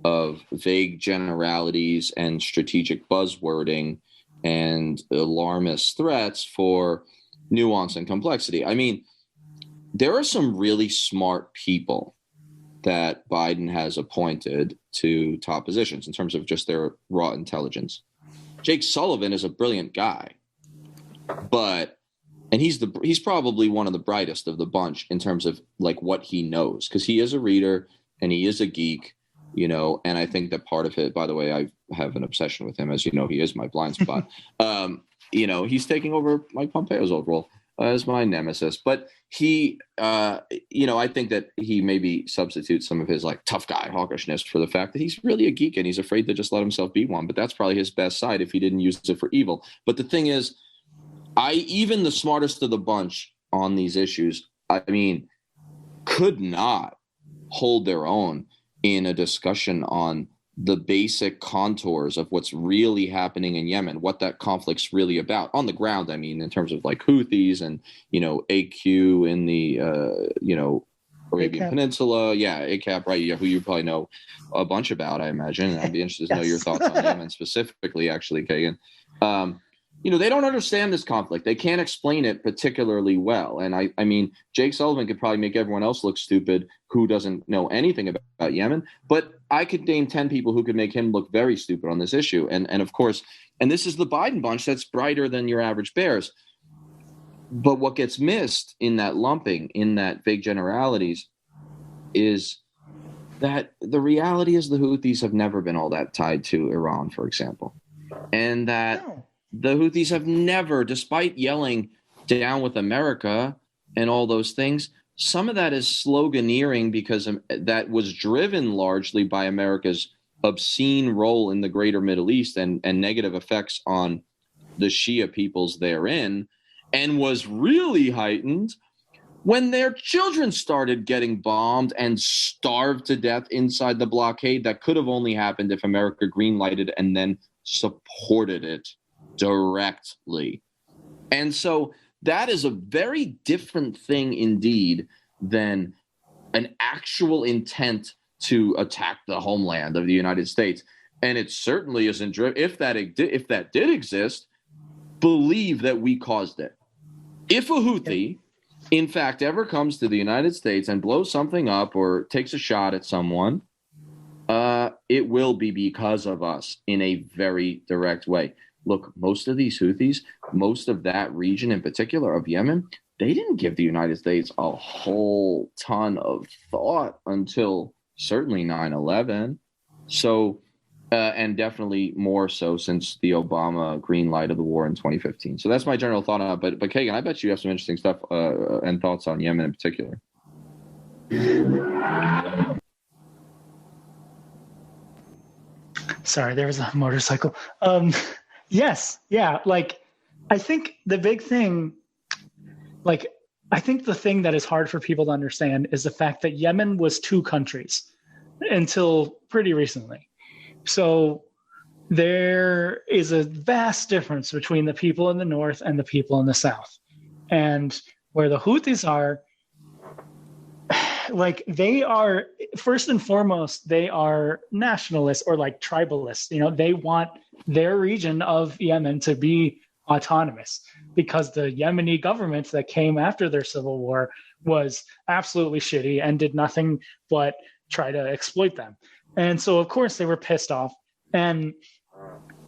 D: of vague generalities and strategic buzzwording and alarmist threats for nuance and complexity. I mean, there are some really smart people that Biden has appointed to top positions in terms of just their raw intelligence. Jake Sullivan is a brilliant guy, and he's probably one of the brightest of the bunch in terms of like what he knows, because he is a reader and he is a geek, you know. And I think that part of it, by the way, I have an obsession with him, as you know, he is my blind spot. You know, he's taking over Mike Pompeo's old role as my nemesis, but he, you know, I think that he maybe substitutes some of his like tough guy hawkishness for the fact that he's really a geek and he's afraid to just let himself be one. But that's probably his best side if he didn't use it for evil. But the thing is, even the smartest of the bunch on these issues, I mean, could not hold their own in a discussion on the basic contours of what's really happening in Yemen, what that conflict's really about on the ground. I mean, in terms of like Houthis and, you know, AQ in the, you know, Arabian Peninsula. Yeah, ACAP, right. Yeah, who you probably know a bunch about, I imagine. And I'd be interested to know your thoughts on Yemen specifically, actually, Kagan. they don't understand this conflict. They can't explain it particularly well. And I mean, Jake Sullivan could probably make everyone else look stupid who doesn't know anything about Yemen. But I could name 10 people who could make him look very stupid on this issue. And of course, and this is the Biden bunch that's brighter than your average bears. But what gets missed in that lumping, in that vague generalities, is that the reality is the Houthis have never been all that tied to Iran, for example. And that the Houthis have never, despite yelling down with America and all those things, some of that is sloganeering because that was driven largely by America's obscene role in the greater Middle East and negative effects on the Shia peoples therein, and was really heightened when their children started getting bombed and starved to death inside the blockade. That could have only happened if America greenlighted and then supported it directly. And so that is a very different thing indeed than an actual intent to attack the homeland of the United States. And it certainly isn't, if that did exist, believe that we caused it. If a Houthi, in fact, ever comes to the United States and blows something up or takes a shot at someone, it will be because of us in a very direct way. Look, most of these Houthis, most of that region in particular of Yemen, they didn't give the United States a whole ton of thought until certainly 9/11. So, and definitely more so since the Obama green light of the war in 2015. So that's my general thought on it. But Kagan, I bet you have some interesting stuff and thoughts on Yemen in particular.
C: Sorry, there was a motorcycle. Yes, yeah. Like, I think the big thing, like, I think the thing that is hard for people to understand is the fact that Yemen was two countries until pretty recently. So there is a vast difference between the people in the north and the people in the south. And where the Houthis are, like, they are, first and foremost, they are nationalists or like tribalists. They want their region of Yemen to be autonomous because the Yemeni government that came after their civil war was absolutely shitty and did nothing but try to exploit them. And so, of course, they were pissed off. And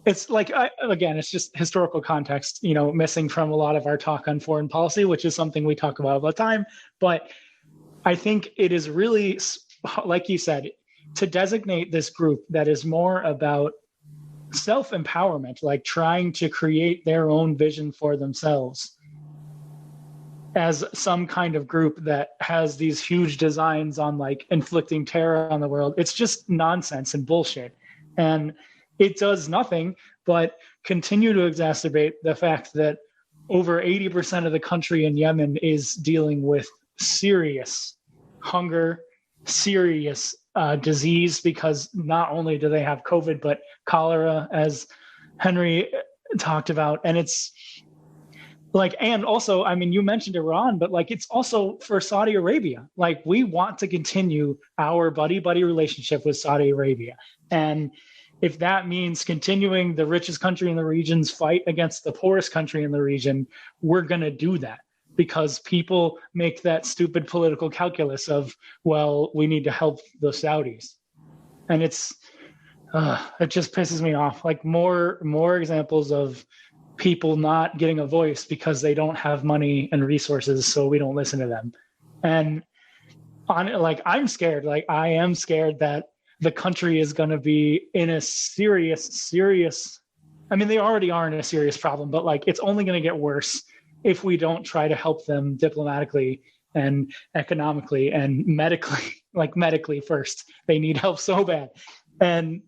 C: it's like, again, it's just historical context, missing from a lot of our talk on foreign policy, which is something we talk about all the time. But I think it is really, like you said, to designate this group that is more about self-empowerment, like trying to create their own vision for themselves, as some kind of group that has these huge designs on like inflicting terror on the world. It's just nonsense and bullshit. And it does nothing but continue to exacerbate the fact that over 80% of the country in Yemen is dealing with serious hunger, serious disease, because not only do they have COVID, but cholera, as Henry talked about. And it's like, and also, I mean, you mentioned Iran, but like, it's also for Saudi Arabia. Like, we want to continue our buddy-buddy relationship with Saudi Arabia. And if that means continuing the richest country in the region's fight against the poorest country in the region, we're going to do that, because people make that stupid political calculus of, well, we need to help the Saudis. And it just pisses me off. Like, more examples of people not getting a voice because they don't have money and resources, so we don't listen to them. And I'm scared. Like, I am scared that the country is going to be in a serious, I mean, they already are in a serious problem, but like, it's only going to get worse if we don't try to help them diplomatically and economically and medically, like medically first. They need help so bad. And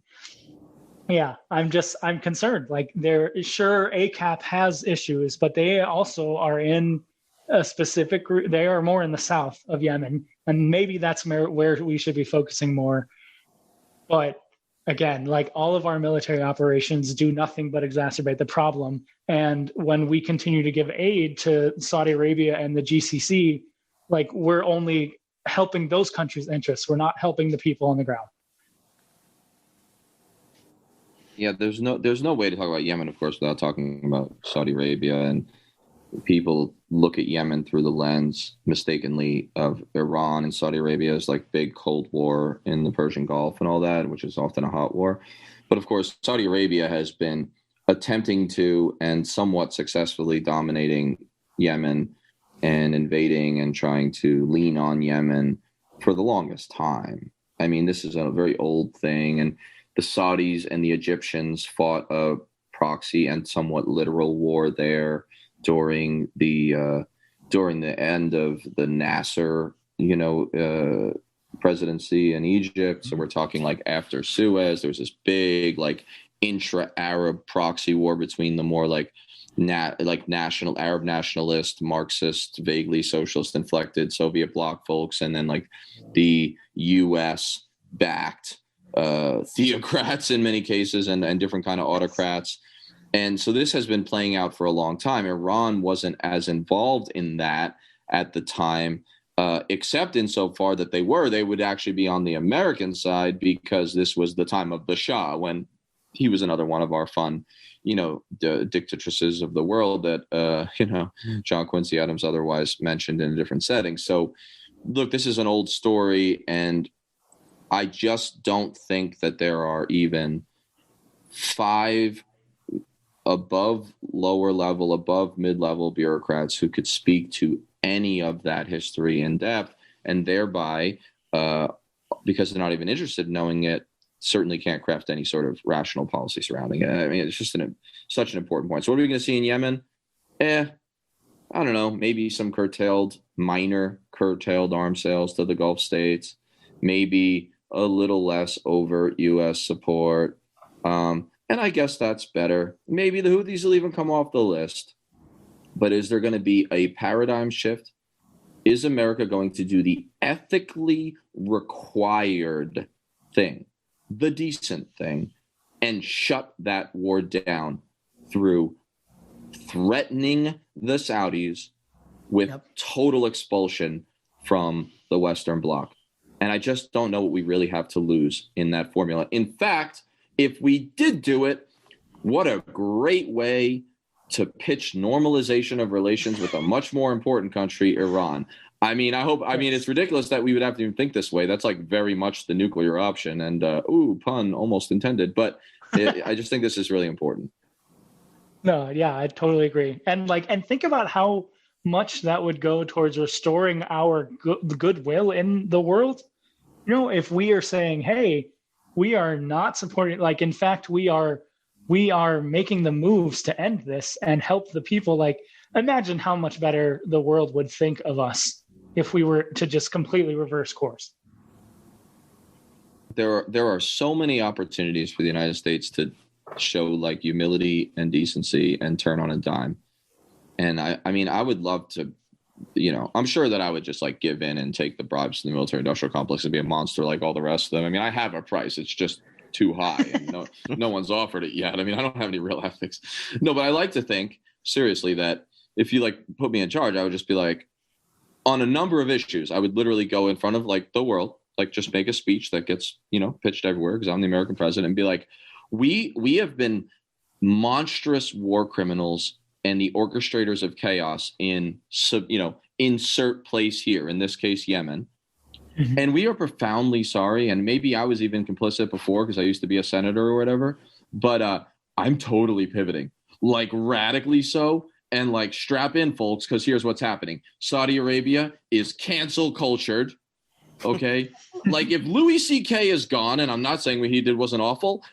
C: yeah, I'm concerned. Like, they're sure ACAP has issues, but they also are in a specific group. They are more in the south of Yemen, and maybe that's where we should be focusing more. But again, like, all of our military operations do nothing but exacerbate the problem. And when we continue to give aid to Saudi Arabia and the GCC, like, we're only helping those countries' interests. We're not helping the people on the ground.
D: Yeah, there's no way to talk about Yemen, of course, without talking about Saudi Arabia. And people look at Yemen through the lens mistakenly of Iran and Saudi Arabia as like big Cold War in the Persian Gulf and all that, which is often a hot war. But of course, Saudi Arabia has been attempting to and somewhat successfully dominating Yemen and invading and trying to lean on Yemen for the longest time. I mean, this is a very old thing, and the Saudis and the Egyptians fought a proxy and somewhat literal war there during the end of the Nasser, presidency in Egypt. So we're talking like after Suez, there was this big like intra-Arab proxy war between the more like national Arab nationalist, Marxist, vaguely socialist inflected Soviet bloc folks, and then like the U.S. backed theocrats in many cases and different kind of autocrats. And so this has been playing out for a long time. Iran wasn't as involved in that at the time, except insofar that they would actually be on the American side, because this was the time of the Shah, when he was another one of our fun, dictatresses of the world that, John Quincy Adams otherwise mentioned in a different setting. So look, this is an old story, and I just don't think that there are even 5 above lower level, above mid-level bureaucrats who could speak to any of that history in depth, and thereby, because they're not even interested in knowing it, certainly can't craft any sort of rational policy surrounding it. I mean, it's just such an important point. So what are we going to see in Yemen? I don't know, maybe some minor curtailed arms sales to the Gulf states, maybe a little less overt U.S. support. And I guess that's better. Maybe the Houthis will even come off the list. But is there going to be a paradigm shift? Is America going to do the ethically required thing, the decent thing, and shut that war down through threatening the Saudis with total expulsion from the Western Bloc? And I just don't know what we really have to lose in that formula. In fact, if we did do it, what a great way to pitch normalization of relations with a much more important country, Iran. I mean, it's ridiculous that we would have to even think this way. That's like very much the nuclear option, and pun almost intended. But I just think this is really important.
C: No, yeah, I totally agree. And think about how much that would go towards restoring our goodwill in the world. If we are saying, hey, we are not supporting, in fact, we are making the moves to end this and help the people. Imagine how much better the world would think of us if we were to just completely reverse course.
D: There are so many opportunities for the United States to show humility and decency and turn on a dime. And I would love to, I'm sure that I would just give in and take the bribes in the military industrial complex and be a monster like all the rest of them. I mean, I have a price. It's just too high. And no one's offered it yet. I mean, I don't have any real ethics. No, but I like to think seriously that if you put me in charge, I would just be on a number of issues, I would literally go in front of the world, just make a speech that gets, pitched everywhere because I'm the American president, and be we have been monstrous war criminals and the orchestrators of chaos in, insert place here, in this case, Yemen. Mm-hmm. And we are profoundly sorry. And maybe I was even complicit before because I used to be a senator or whatever, but I'm totally pivoting, radically so. And strap in, folks, because here's what's happening. Saudi Arabia is cancel cultured. Okay. If Louis C.K. is gone, and I'm not saying what he did wasn't awful,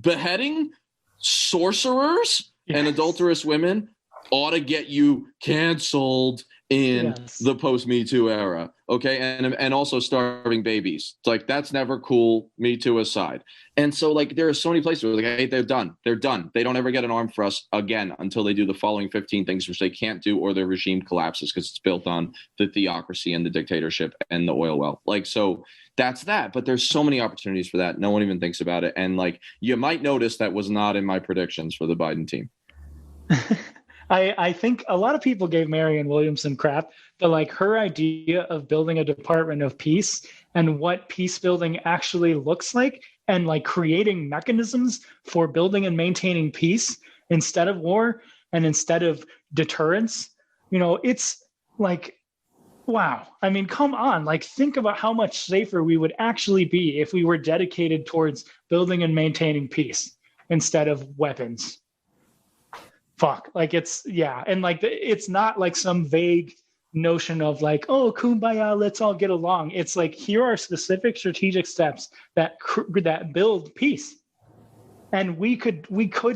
D: beheading sorcerers and adulterous women ought to get you canceled in the post-Me Too era. Okay. And also starving babies. That's never cool. Me Too aside. And so there are so many places where hey, they're done. They're done. They don't ever get an arm for us again until they do the following 15 things, which they can't do, or their regime collapses because it's built on the theocracy and the dictatorship and the oil well. So that's that. But there's so many opportunities for that. No one even thinks about it. And you might notice that was not in my predictions for the Biden team.
C: I think a lot of people gave Marianne Williamson crap, but her idea of building a Department of Peace and what peace building actually looks like and like creating mechanisms for building and maintaining peace instead of war and instead of deterrence, it's like, wow. I mean, come on, like think about how much safer we would actually be if we were dedicated towards building and maintaining peace instead of weapons. Fuck, like and like it's not like some vague notion of like, oh, kumbaya, let's all get along. It's like, here are specific strategic steps that build peace, and we could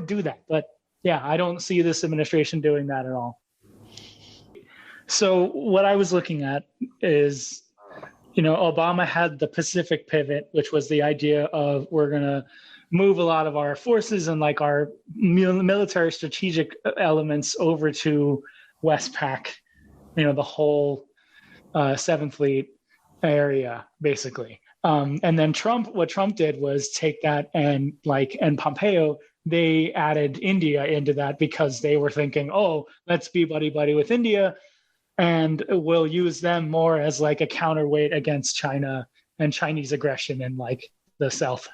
C: do that. But yeah, I don't see this administration doing that at all. So what I was looking at is, Obama had the Pacific pivot, which was the idea of we're going to move a lot of our forces and like our military strategic elements over to Westpac, the whole 7th Fleet area, basically. And then what Trump did was take that and Pompeo, they added India into that because they were thinking, oh, let's be buddy-buddy with India, and we'll use them more as like a counterweight against China and Chinese aggression in like the South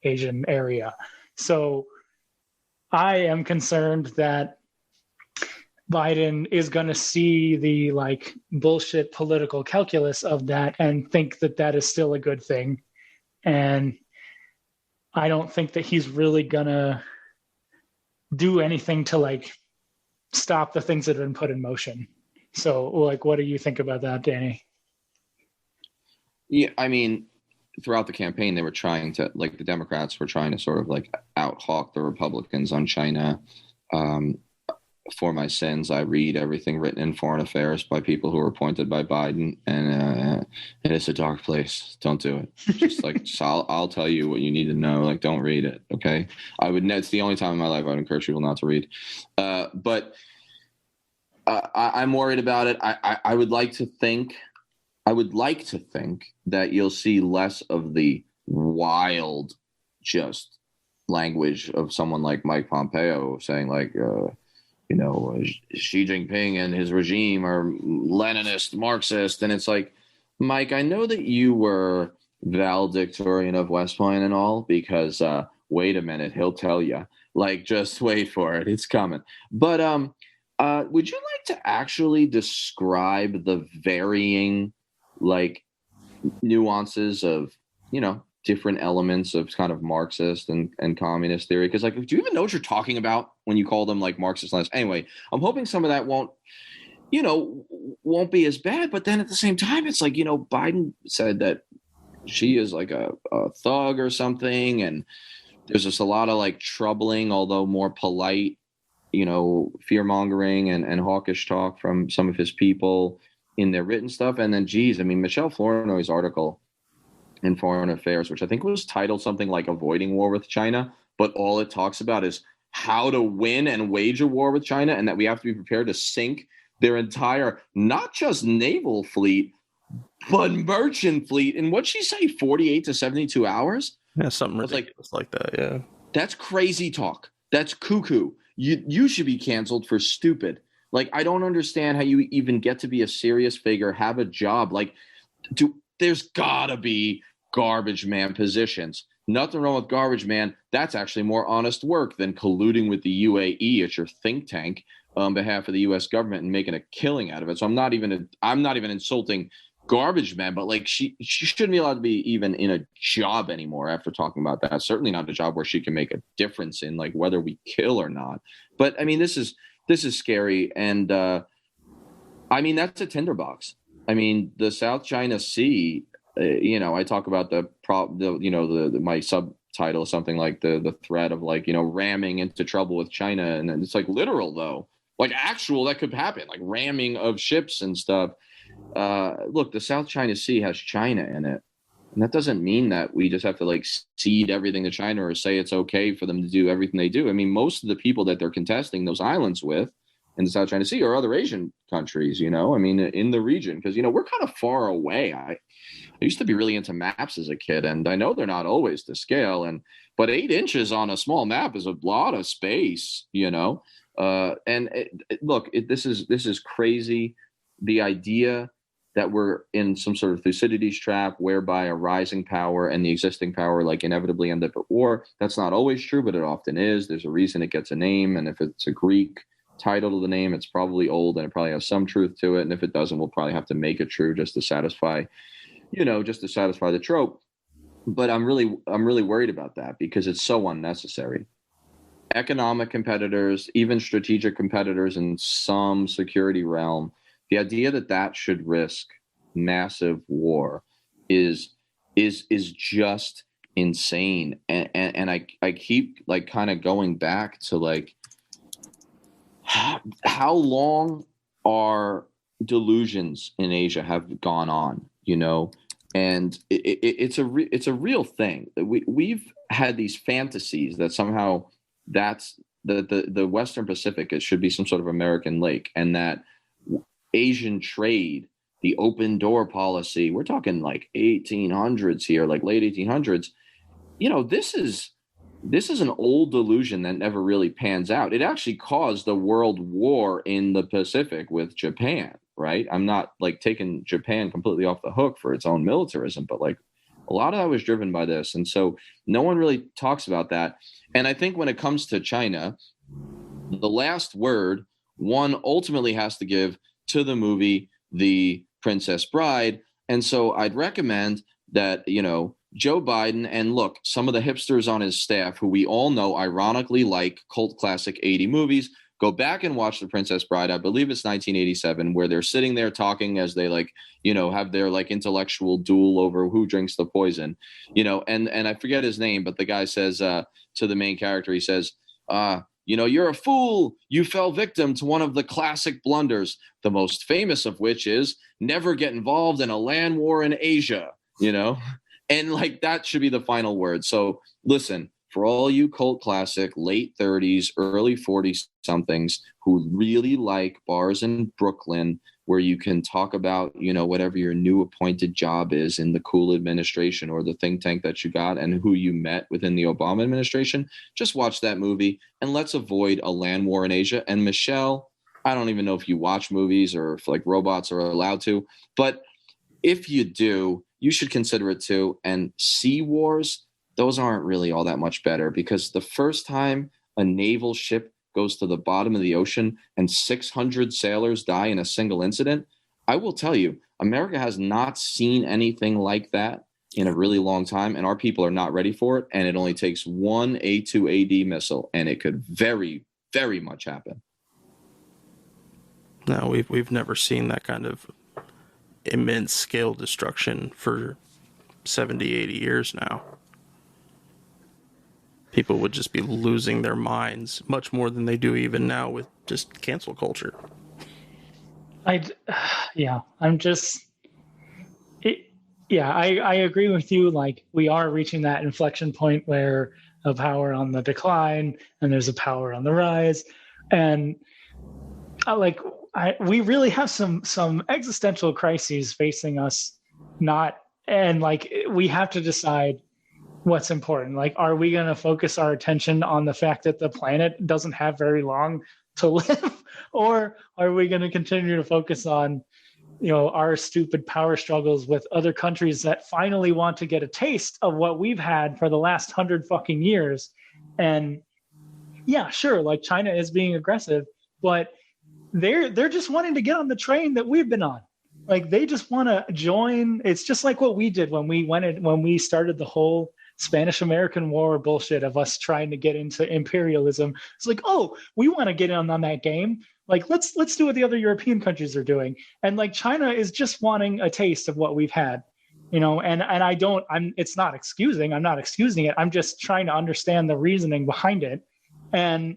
C: Asian area. So I am concerned that Biden is going to see the like bullshit political calculus of that and think that that is still a good thing. And I don't think that he's really going to do anything to like stop the things that have been put in motion. So like, what do you think about that, Danny?
D: Yeah, I mean, throughout the campaign, they were trying to, like, the Democrats were trying to sort of like out-hawk the Republicans on China. For my sins, I read everything written in Foreign Affairs by people who are appointed by Biden, and it's a dark place. Don't do it. Just like, I'll tell you what you need to know. Like, don't read it. Okay. It's the only time in my life I would encourage people not to read. But I'm worried about it. I would like to think that you'll see less of the wild, just language of someone like Mike Pompeo saying like, Xi Jinping and his regime are Leninist, Marxist. And it's like, Mike, I know that you were valedictorian of West Point and all, because wait a minute, he'll tell you. Like, just wait for it. It's coming. But would you like to actually describe the varying like nuances of, different elements of kind of Marxist and communist theory? Because like, do you even know what you're talking about when you call them like Marxist Leninists? Anyway, I'm hoping some of that won't be as bad. But then at the same time, it's like, Biden said that she is like a thug or something. And there's just a lot of like troubling, although more polite, fear mongering and hawkish talk from some of his people in their written stuff. And then, geez, I mean, Michelle Flournoy's article in Foreign Affairs, which I think was titled something like Avoiding War with China, but all it talks about is how to win and wage a war with China, and that we have to be prepared to sink their entire, not just naval fleet, but merchant fleet in, what'd she say, 48 to 72 hours?
A: Yeah, something ridiculous like that, yeah.
D: That's crazy talk. That's cuckoo. You should be canceled for stupid. Like, I don't understand how you even get to be a serious figure, have a job. Like, there's gotta be garbage man positions. Nothing wrong with garbage man. That's actually more honest work than colluding with the UAE at your think tank on behalf of the U.S. government and making a killing out of it. So I'm not even insulting garbage man, but like she shouldn't be allowed to be even in a job anymore after talking about that. Certainly not a job where she can make a difference in like whether we kill or not. But I mean, this is scary, and I mean, that's a tinderbox. I mean, the South China Sea, I talk about my subtitle, something like the threat of like, ramming into trouble with China. And it's like literal though, like actual, that could happen, like ramming of ships and stuff. Look, the South China Sea has China in it. And that doesn't mean that we just have to like cede everything to China or say it's okay for them to do everything they do. I mean, most of the people that they're contesting those islands with in the South China Sea or other Asian countries, I mean, in the region, because, we're kind of far away. I used to be really into maps as a kid, and I know they're not always to scale, but 8 inches on a small map is a lot of space, Look, this is crazy. The idea that we're in some sort of Thucydides trap whereby a rising power and the existing power like inevitably end up at war. That's not always true, but it often is. There's a reason it gets a name, and if it's a Greek title to the name, it's probably old and it probably has some truth to it. And if it doesn't, we'll probably have to make it true just to satisfy, just to satisfy the trope. But I'm really worried about that because it's so unnecessary. Economic competitors, even strategic competitors in some security realm, the idea that should risk massive war is just insane. And I keep like kind of going back to like how long our delusions in Asia have gone on, and it's a real thing. We've had these fantasies that somehow that's the Western Pacific, it should be some sort of American lake, and that Asian trade, the open door policy, we're talking like 1800s here, like late 1800s. This is an old delusion that never really pans out. It actually caused the world war in the Pacific with Japan, right? I'm not like taking Japan completely off the hook for its own militarism, but like a lot of that was driven by this. And so no one really talks about that. And I think when it comes to China, the last word one ultimately has to give to the movie The Princess Bride. And so I'd recommend that, Joe Biden, and look, some of the hipsters on his staff who we all know ironically like cult classic 80 movies, go back and watch The Princess Bride. I believe it's 1987, where they're sitting there talking as they have their like intellectual duel over who drinks the poison, and I forget his name, but the guy says to the main character, he says, you're a fool. You fell victim to one of the classic blunders, the most famous of which is never get involved in a land war in Asia, and like that should be the final word. So listen, for all you cult classic late 30s, early 40s somethings who really like bars in Brooklyn where you can talk about, whatever your new appointed job is in the cool administration or the think tank that you got and who you met within the Obama administration, just watch that movie and let's avoid a land war in Asia. And Michelle, I don't even know if you watch movies or if like robots are allowed to, but if you do, you should consider it too. And sea wars, those aren't really all that much better because the first time a naval ship goes to the bottom of the ocean and 600 sailors die in a single incident, I will tell you, America has not seen anything like that in a really long time, and our people are not ready for it. And it only takes one A2AD missile, and it could very, very much happen.
A: No, we've never seen that kind of immense scale destruction for 70, 80 years now. People would just be losing their minds much more than they do even now with just cancel culture.
C: I agree with you. Like, we are reaching that inflection point where a power on the decline and there's a power on the rise. And we really have some existential crises facing us, we have to decide what's important. Like, are we going to focus our attention on the fact that the planet doesn't have very long to live, or are we going to continue to focus on, our stupid power struggles with other countries that finally want to get a taste of what we've had for the last 100 fucking years? And yeah, sure, like China is being aggressive, but they're just wanting to get on the train that we've been on. Like, they just want to join. It's just like what we did when we started the whole Spanish-American War bullshit of us trying to get into imperialism. It's like, oh, we want to get in on that game. Like, let's do what the other European countries are doing. And like, China is just wanting a taste of what we've had, and it's not excusing. I'm not excusing it. I'm just trying to understand the reasoning behind it. And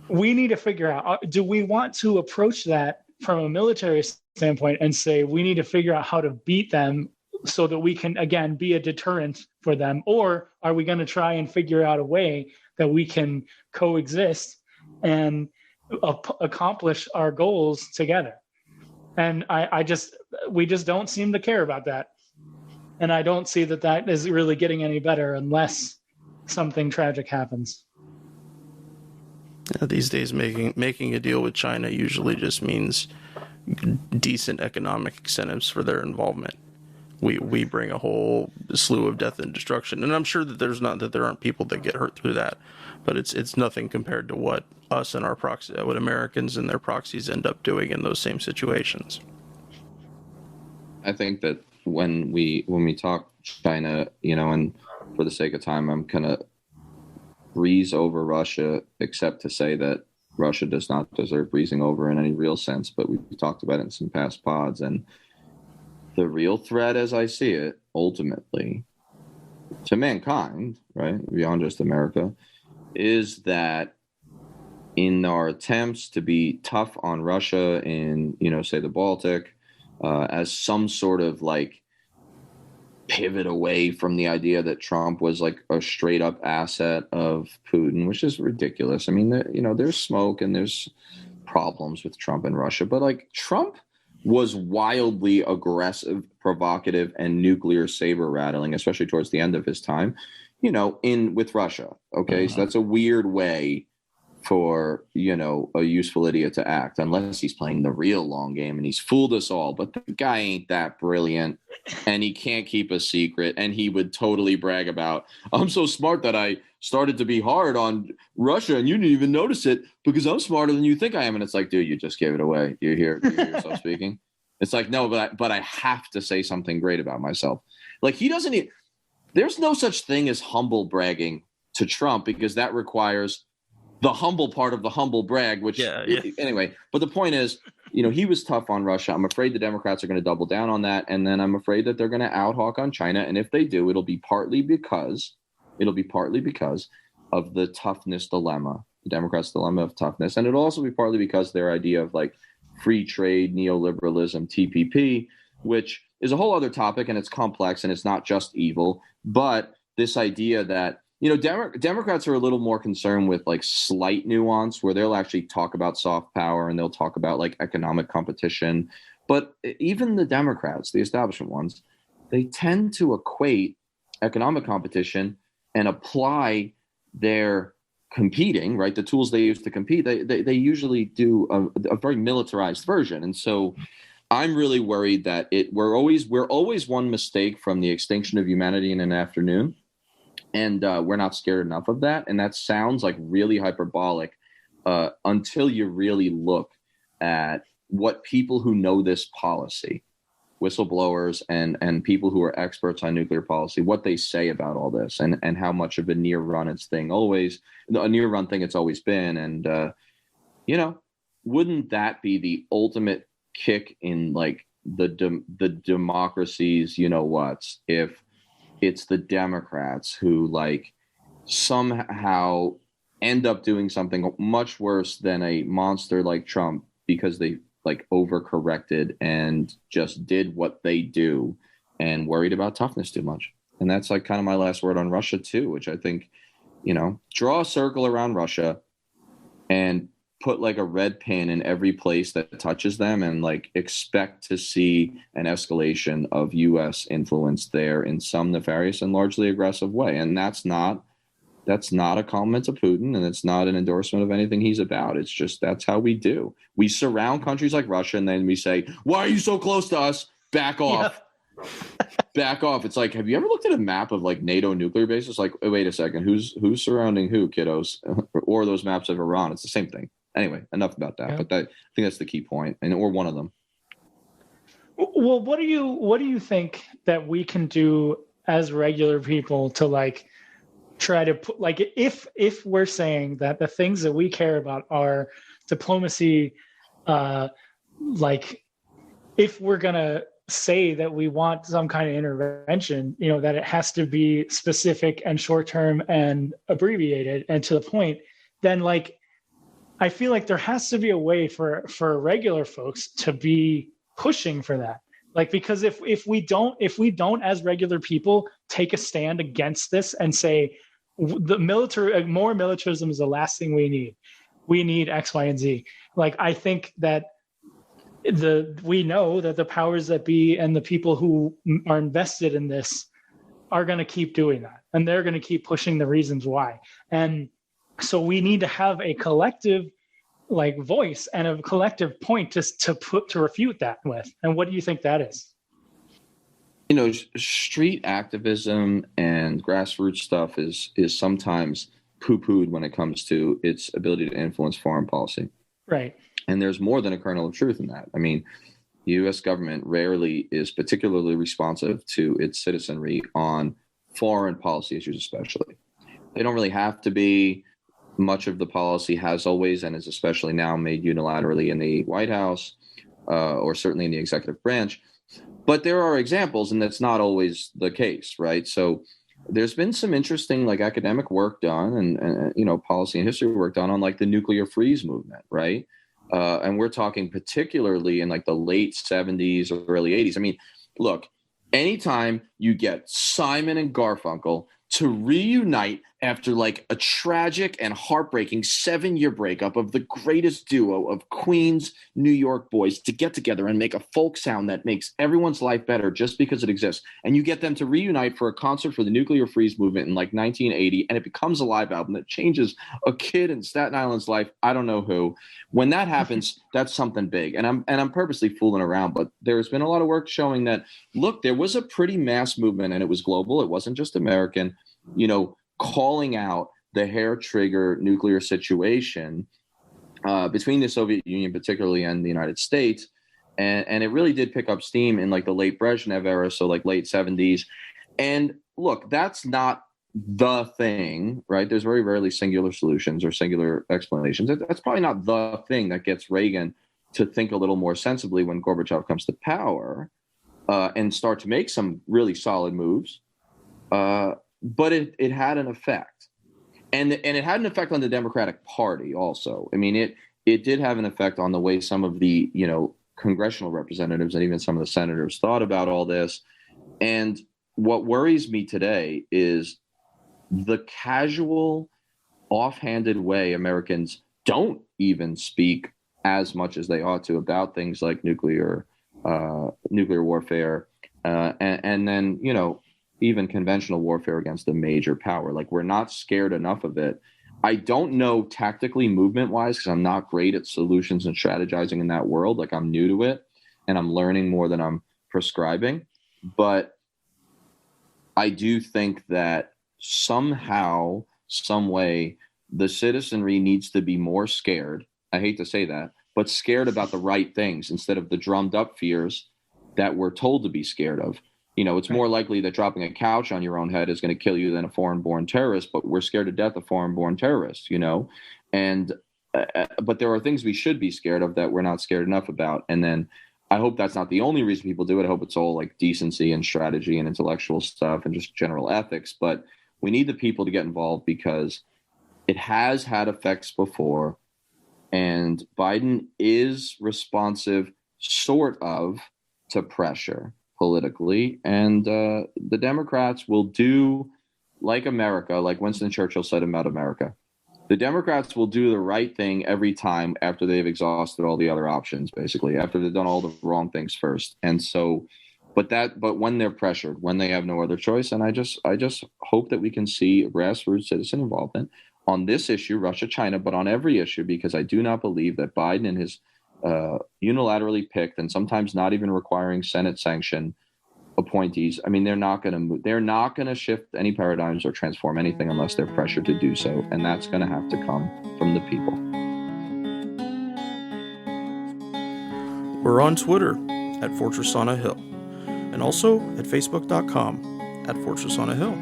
C: we need to figure out, do we want to approach that from a military standpoint and say we need to figure out how to beat them so that we can, again, be a deterrent for them? Or are we going to try and figure out a way that we can coexist and accomplish our goals together? And we just don't seem to care about that. And I don't see that is really getting any better unless something tragic happens.
A: These days, making a deal with China usually just means decent economic incentives for their involvement. We bring a whole slew of death and destruction, and I'm sure that there aren't people that get hurt through that, but it's nothing compared to what us and our proxy, what Americans and their proxies end up doing in those same situations.
D: I think that when we talk China, and for the sake of time, I'm kind of breeze over Russia, except to say that Russia does not deserve breezing over in any real sense. But we've talked about it in some past pods, and the real threat, as I see it, ultimately to mankind, right, beyond just America, is that in our attempts to be tough on Russia in, say the Baltic, as some sort of like pivot away from the idea that Trump was like a straight up asset of Putin, which is ridiculous. I mean, there's smoke and there's problems with Trump and Russia, but like Trump was wildly aggressive, provocative, and nuclear saber rattling, especially towards the end of his time, with Russia. Okay. So that's a weird way for, a useful idiot to act, unless he's playing the real long game and he's fooled us all. But the guy ain't that brilliant, and he can't keep a secret. And he would totally brag about, I'm so smart that I started to be hard on Russia and you didn't even notice it because I'm smarter than you think I am. And it's like, dude, you just gave it away. Do you hear yourself speaking? It's like, no, but I have to say something great about myself. Like there's no such thing as humble bragging to Trump, because that requires the humble part of the humble brag, which anyway, but the point is, he was tough on Russia. I'm afraid the Democrats are going to double down on that. And then I'm afraid that they're going to out-hawk on China. And if they do, it'll be partly because of the toughness dilemma, the Democrats' dilemma of toughness. And it'll also be partly because their idea of like free trade, neoliberalism, TPP, which is a whole other topic, and it's complex and it's not just evil, but this idea that, Democrats are a little more concerned with like slight nuance, where they'll actually talk about soft power and they'll talk about like economic competition. But even the Democrats, the establishment ones, they tend to equate economic competition and apply their competing, right, the tools they use to compete. They usually do a very militarized version. And so I'm really worried that we're always one mistake from the extinction of humanity in an afternoon. And we're not scared enough of that. And that sounds like really hyperbolic until you really look at what people who know this policy, whistleblowers and people who are experts on nuclear policy, what they say about all this, and how much of a near run it's always been. And, wouldn't that be the ultimate kick in like the democracy's, if it's the Democrats who like somehow end up doing something much worse than a monster like Trump, because they like overcorrected and just did what they do and worried about toughness too much. And that's like kind of my last word on Russia too, which I think, draw a circle around Russia and put like a red pin in every place that touches them, and like expect to see an escalation of U.S. influence there in some nefarious and largely aggressive way. And that's not a compliment to Putin, and it's not an endorsement of anything he's about. It's just, that's how we do. We surround countries like Russia, and then we say, why are you so close to us? Back off. Yeah. Back off. It's like, have you ever looked at a map of like NATO nuclear bases? Like, wait a second, who's surrounding who, kiddos? Or those maps of Iran? It's the same thing. Anyway, enough about that. Yeah. But I think that's the key point, or one of them.
C: Well, what do you think that we can do as regular people to like try to put, like, if we're saying that the things that we care about are diplomacy, like if we're gonna say that we want some kind of intervention, that it has to be specific and short term and abbreviated and to the point, then like I feel like there has to be a way for regular folks to be pushing for that. Like, because if we don't as regular people take a stand against this and say more militarism is the last thing we need X, Y, and Z. Like, I think that we know that the powers that be and the people who are invested in this are going to keep doing that, and they're going to keep pushing the reasons why. And so we need to have a collective like voice and a collective point to refute that with. And what do you think that is?
D: You know, street activism and grassroots stuff is sometimes poo-pooed when it comes to its ability to influence foreign policy.
C: Right.
D: And there's more than a kernel of truth in that. I mean, the U.S. government rarely is particularly responsive to its citizenry on foreign policy issues, especially. They don't really have to be. Much of the policy has always and is especially now made unilaterally in the White House or certainly in the executive branch. But there are examples, and that's not always the case, right? So there's been some interesting like academic work done and you know, policy and history work done on like the nuclear freeze movement, right? And we're talking particularly in like the late 70s or early 80s. I mean, look, anytime you get Simon and Garfunkel to reunite after like a tragic and heartbreaking 7-year breakup of the greatest duo of Queens, New York boys to get together and make a folk sound that makes everyone's life better just because it exists. And you get them to reunite for a concert for the nuclear freeze movement in like 1980, and it becomes a live album that changes a kid in Staten Island's life. I don't know who. When that happens, that's something big. And I'm purposely fooling around, but there's been a lot of work showing that, look, there was a pretty mass movement and it was global. It wasn't just American, you know, calling out the hair trigger nuclear situation between the Soviet Union, particularly, and the United States. And it really did pick up steam in like the late Brezhnev era. So like late 70s. And look, that's not the thing, right? There's very rarely singular solutions or singular explanations. That's probably not the thing that gets Reagan to think a little more sensibly when Gorbachev comes to power and start to make some really solid moves. But it had an effect, and it had an effect on the Democratic Party also. I mean, it did have an effect on the way some of the, you know, congressional representatives and even some of the senators thought about all this. And what worries me today is the casual, offhanded way Americans don't even speak as much as they ought to about things like nuclear warfare, and then, you know, even conventional warfare against a major power. Like, we're not scared enough of it. I don't know tactically, movement-wise, because I'm not great at solutions and strategizing in that world. Like, I'm new to it, and I'm learning more than I'm prescribing. But I do think that somehow, some way, the citizenry needs to be more scared. I hate to say that, but scared about the right things instead of the drummed-up fears that we're told to be scared of. You know, it's more likely that dropping a couch on your own head is going to kill you than a foreign-born terrorist, but we're scared to death of foreign-born terrorists, you know? And, but there are things we should be scared of that we're not scared enough about. And then I hope that's not the only reason people do it. I hope it's all like decency and strategy and intellectual stuff and just general ethics. But we need the people to get involved because it has had effects before. And Biden is responsive, sort of, to pressure politically, and the Democrats will do like America, like Winston Churchill said about America. The Democrats will do the right thing every time after they've exhausted all the other options, basically, after they've done all the wrong things first. And so, but when they're pressured, when they have no other choice, and I just hope that we can see grassroots citizen involvement on this issue, Russia-China, but on every issue, because I do not believe that Biden and his unilaterally picked and sometimes not even requiring Senate sanction appointees. I mean, they're not going to shift any paradigms or transform anything unless they're pressured to do so. And that's going to have to come from the people.
A: We're on Twitter at Fortress on a Hill and also at Facebook.com at Fortress on a Hill.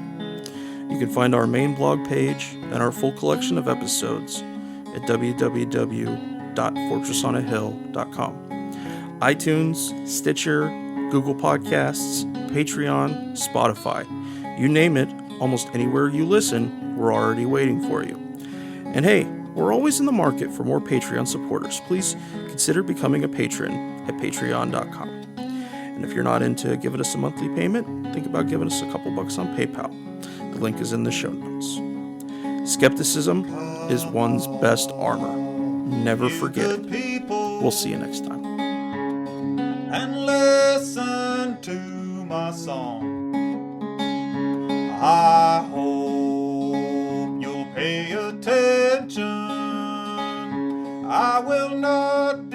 A: You can find our main blog page and our full collection of episodes at www.fortressonahill.com. iTunes, Stitcher, Google Podcasts, Patreon, Spotify. You name it, almost anywhere you listen, we're already waiting for you. And hey, we're always in the market for more Patreon supporters. Please consider becoming a patron at patreon.com. And if you're not into giving us a monthly payment, think about giving us a couple bucks on PayPal. The link is in the show notes. Skepticism is one's best armor. Never forget it. We'll see you next time.
E: And listen to my song. I hope you'll pay attention I will not